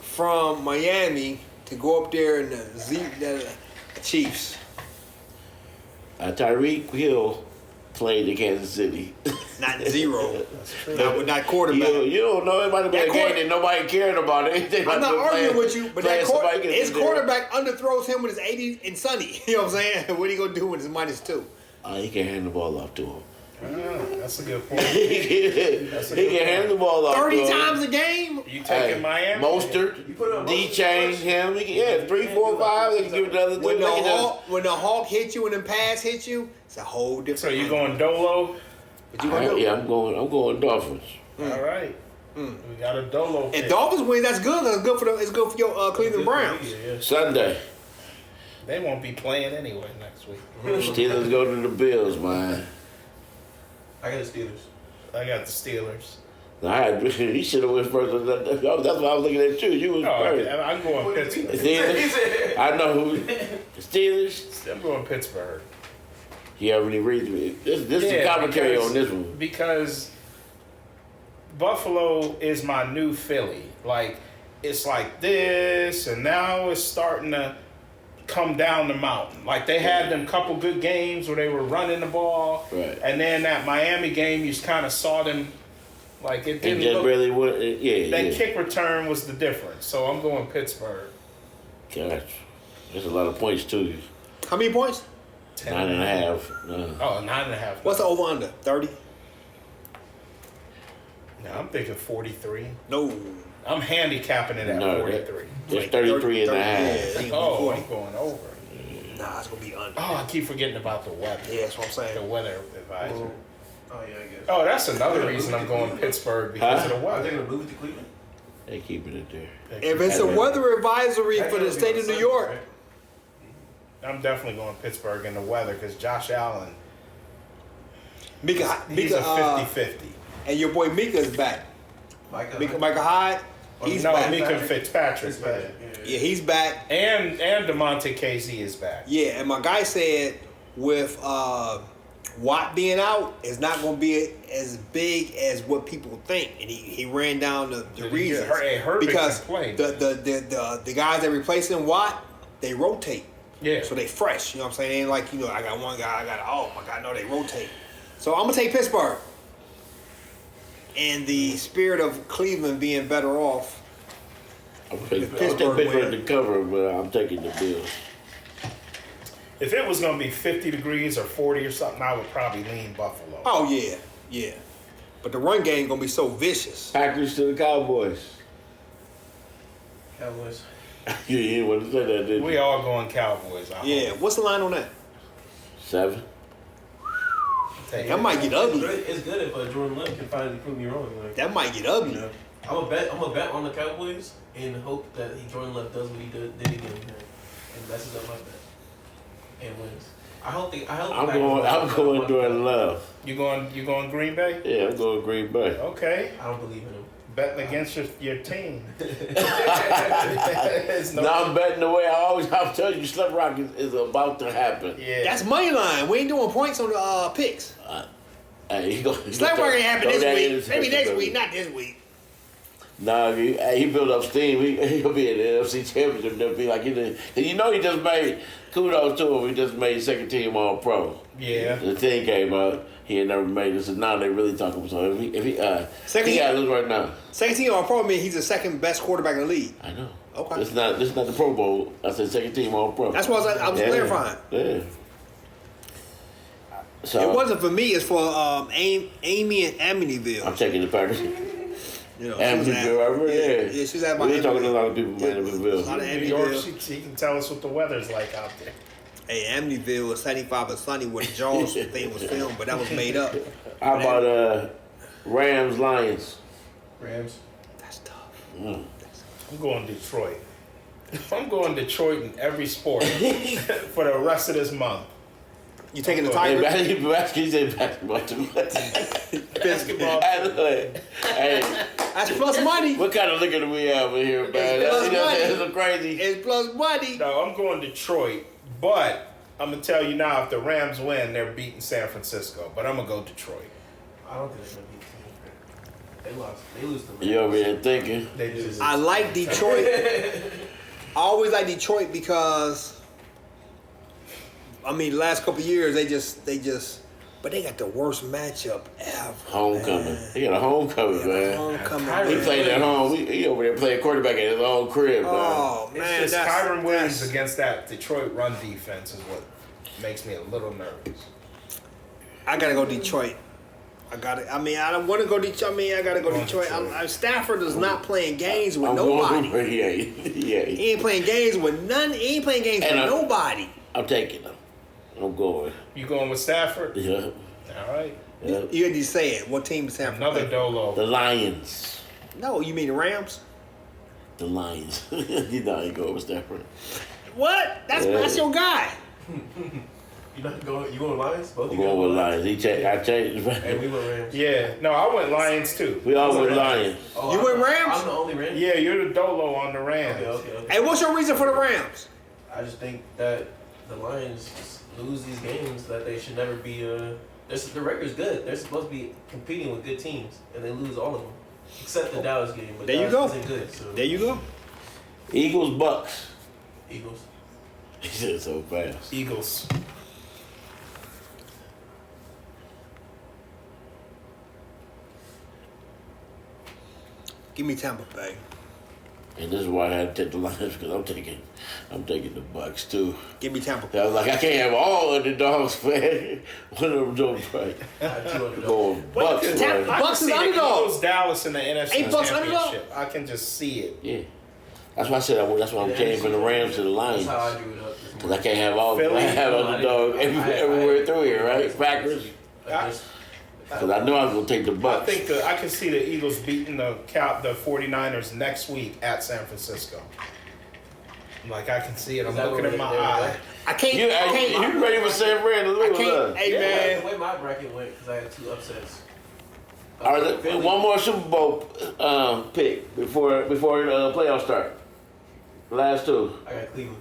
from Miami to go up there and the Chiefs. Tyreek Hill played in Kansas City. Not zero. Not quarterback. You don't know. It might have been a That game that nobody cared about. Anything I'm not arguing with you, but that his quarterback. quarterback underthrows him with his 80 and Sunny. You know what I'm saying? What are you gonna do with his -2? He can hand the ball off to him. That's a good point. He can hand the ball off 30 to him. times a game? You taking Miami? Mostert, You put it on D-Chain, Mostert. him. He can, 3, 4, 5. They can give it the other two. When They can just- when the Hawk hit you and the pass hit you, it's a whole different. So you going Dolo? What you gonna do? Yeah, I'm going Dolphins. All right. We got a Dolo. If pick. Dolphins win, that's good. That's good for it's good for your Cleveland Browns. Yeah. Sunday, They won't be playing anyway next week. Steelers go to the Bills, man. I got the Steelers. I got the Steelers. He should have went first. That's why I was looking at you. You was Oh, first. I'm going Pittsburgh. Steelers. I know who. Steelers. I'm going Pittsburgh. You already read me. This is the commentary because- on this one. Because Buffalo is my new Philly. Like, it's like this, and now it's starting to come down the mountain. Like, they had them couple good games where they were running the ball. Right. And then that Miami game, you just kind of saw them, like, it It didn't just look... really would. Yeah. That yeah. kick return was the difference. So I'm going Pittsburgh. Gosh, there's a lot of points too. How many points? 9.5. No. Oh, 9.5. What's the over under? 30? No, I'm thinking 43. No. I'm handicapping it at No, 43. It's 33 and a half. Yeah, it ain't gonna be Oh, 40. I'm going over. Nah, it's gonna be under. Oh, I keep forgetting about the weather. Yeah, that's what I'm The saying. weather advisory. Oh yeah, I guess. Oh, that's another reason I'm going Pittsburgh because of the Are they weather. gonna move it to Cleveland? They keeping it there. If it's a weather advisory for the That's state gonna of be New on York, Sunday, right? I'm definitely going Pittsburgh in the weather because Josh Allen, Mika, he's a 50-50. And your boy Mika's back. Micah Hyde. He's back. Mika Fitzpatrick's back. Yeah, he's back. And DeMonte Casey is back. Yeah, and my guy said with Watt being out, it's not going to be as big as what people think. And he ran down the reasons. Because the guys that replacing Watt, they rotate. Yeah. So they fresh. You know what I'm saying? It ain't like, I got one guy, oh my God, no, they rotate. So I'm going to take Pittsburgh. In the spirit of Cleveland being better off. I'll take Pittsburgh to cover, but I'm taking the Bills. If it was going to be 50 degrees or 40 or something, I would probably lean Buffalo. Oh, yeah. But the run game going to be so vicious. Packers to the Cowboys. Cowboys. You didn't want to say that, did you? We all going Cowboys. Yeah. What's the line on that? 7. That might get ugly. It's good if Jordan Love can finally prove me wrong. Like, that might get ugly. I'm a bet on the Cowboys and hope that Jordan Love does what he did again and messes up my bet and wins. I'm going Jordan Love. You going Green Bay? Yeah, I'm going Green Bay. Okay. I don't believe in him. Betting against your team. I'm betting the way I'm telling you, Slip Rock is about to happen. Yeah. That's money line. We ain't doing points on the picks. Slip Rock ain't happen this week. Maybe next week, not this week. No, he built up steam. He'll be in the NFC Championship. They'll be like, he just made, kudos to him, he just made second team All Pro. Yeah. The team came out. He had never made it, so now they really talking. So if he got to lose right now. Second team All Pro means he's the second best quarterback in the league. I know. Okay. This is not the Pro Bowl. I said second team All Pro. That's why I was clarifying. Yeah. So it wasn't for me. It's for Amy and Amityville. I'm taking the Packers. Amityville, yeah, she's at my. We're talking to a lot of people from Amityville. A lot of New York, she can tell us what the weather's like out there. Hey, Amityville was 75 and sunny where the Jaws thing was filmed, but that was made up. How about Rams Lions? Rams. That's tough. I'm going Detroit. I'm going Detroit in every sport for the rest of this month. You taking the Tigers? He said basketball too much. Basketball. Hey, that's plus money. What kind of liquor do we have in here, man? It's so crazy. It's plus money. No, I'm going Detroit, but I'm gonna tell you now, if the Rams win, they're beating San Francisco. But I'm gonna go Detroit. I don't think they're gonna beat San Francisco. They lose to the Rams. You over here thinking? I like Detroit. I always like Detroit because, the last couple of years but they got the worst matchup ever. Homecoming. Man. He got a homecoming, man. Homecoming. He played at home. He over there playing quarterback at his own crib, man. Oh, man. It's just Kyron Williams against that Detroit run defense is what makes me a little nervous. I got to go Detroit. I don't want to go Detroit. I got to go Detroit. Stafford is not playing games with nobody. Yeah. He ain't playing games with none. He ain't playing games with nobody. I'm taking him. I'm going. You going with Stafford? Yeah. All right. Yeah. You already said what team is Stafford? Another Dolo. The Lions. No, you mean the Rams? The Lions. You know I ain't going with Stafford. What? That's your guy. You going Lions? Both I'm going with Lions. I changed. And we went Rams. Yeah. No, I went Lions too. We all went Lions. Oh, You went Rams? I'm the only Rams? Yeah, you're the Dolo on the Rams. Okay. Hey, what's your reason for the Rams? I just think that the Lions lose these games that they should never be. The record's good. They're supposed to be competing with good teams, and they lose all of them, except the Dallas game. But there Dallas you go. isn't good, so. There you go. Eagles, Bucks. Eagles. He said so fast. Eagles. Give me Tampa Bay. And this is why I had to take the Lions, because I'm taking the Bucks too. Give me Tampa Bay. I was like, I can't have all underdogs, man. One of them don't fight. Going Bucks, man. Bucks is underdog. Eagles, Dallas in the NFC Ain't Bucks underdog? Championship. I can just see it. Yeah. That's why I said that's why I'm changing from the Rams to the Lions. That's how I drew it up. Because I can't have all Philly? I have underdog everywhere through here, right? Packers. Because I know I'm going to take the Bucks. I think I can see the Eagles beating the 49ers next week at San Francisco. Like, I can see it. I'm looking at my eye. I can't. You ready for San Fran to lose? Hey, man. The way my bracket went, because I had 2 upsets. All right, Philly. one more Super Bowl pick before the playoffs start. Last two. I got Cleveland.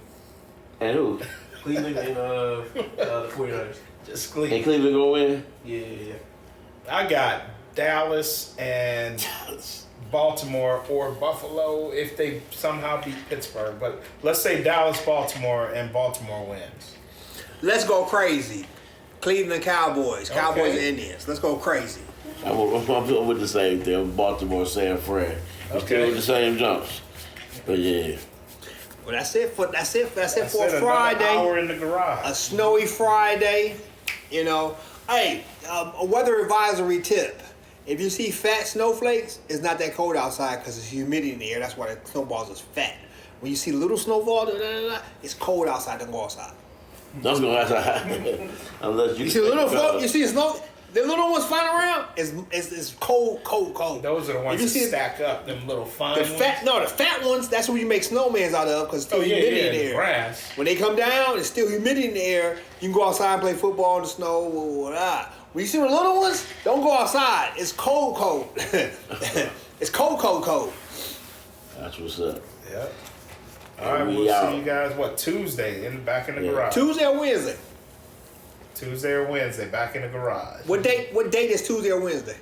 And who? Cleveland and the 49ers. Just And Cleveland. Cleveland gonna win? Yeah. I got Dallas and Baltimore or Buffalo if they somehow beat Pittsburgh. But let's say Dallas, Baltimore, and Baltimore wins. Let's go crazy. Cleveland Cowboys. Cowboys Okay. and Indians. Let's go crazy. I'm with the same thing. Baltimore, San Fran. We're still with the same jumps. But yeah. Well, that's it for That's a it, Friday. another hour in the garage. A snowy Friday. You know. Hey, a weather advisory tip. If you see fat snowflakes, it's not that cold outside because it's humidity in the air. That's why the snowballs is fat. When you see little snowballs, it's cold outside. Don't go outside. Don't go outside. Unless you You see the little folk, you see the snow, the little ones flying around. It's cold. Those are the ones If you that see stack up, them little fine the ones. the fat ones. That's what you make snowmans out of because it's still Oh, yeah, humidity yeah, in the air. grass. When they come down, it's still humidity in the air. You can go outside and play football in the snow. When you see the little ones, don't go outside. It's cold. It's cold. That's what's up. Yep. All right, We we'll out. see you guys, Tuesday, back in the garage. Tuesday or Wednesday? Tuesday or Wednesday, back in the garage. What date is Tuesday or Wednesday?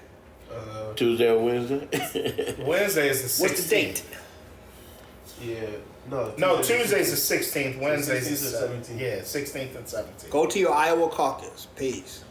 Tuesday or Wednesday? Wednesday is the 16th. What's the date? Yeah. No. No, Tuesday's the 16th. Wednesday's the 16th and 17th. Yeah, 16th and 17th. Go to your Iowa caucus. Peace.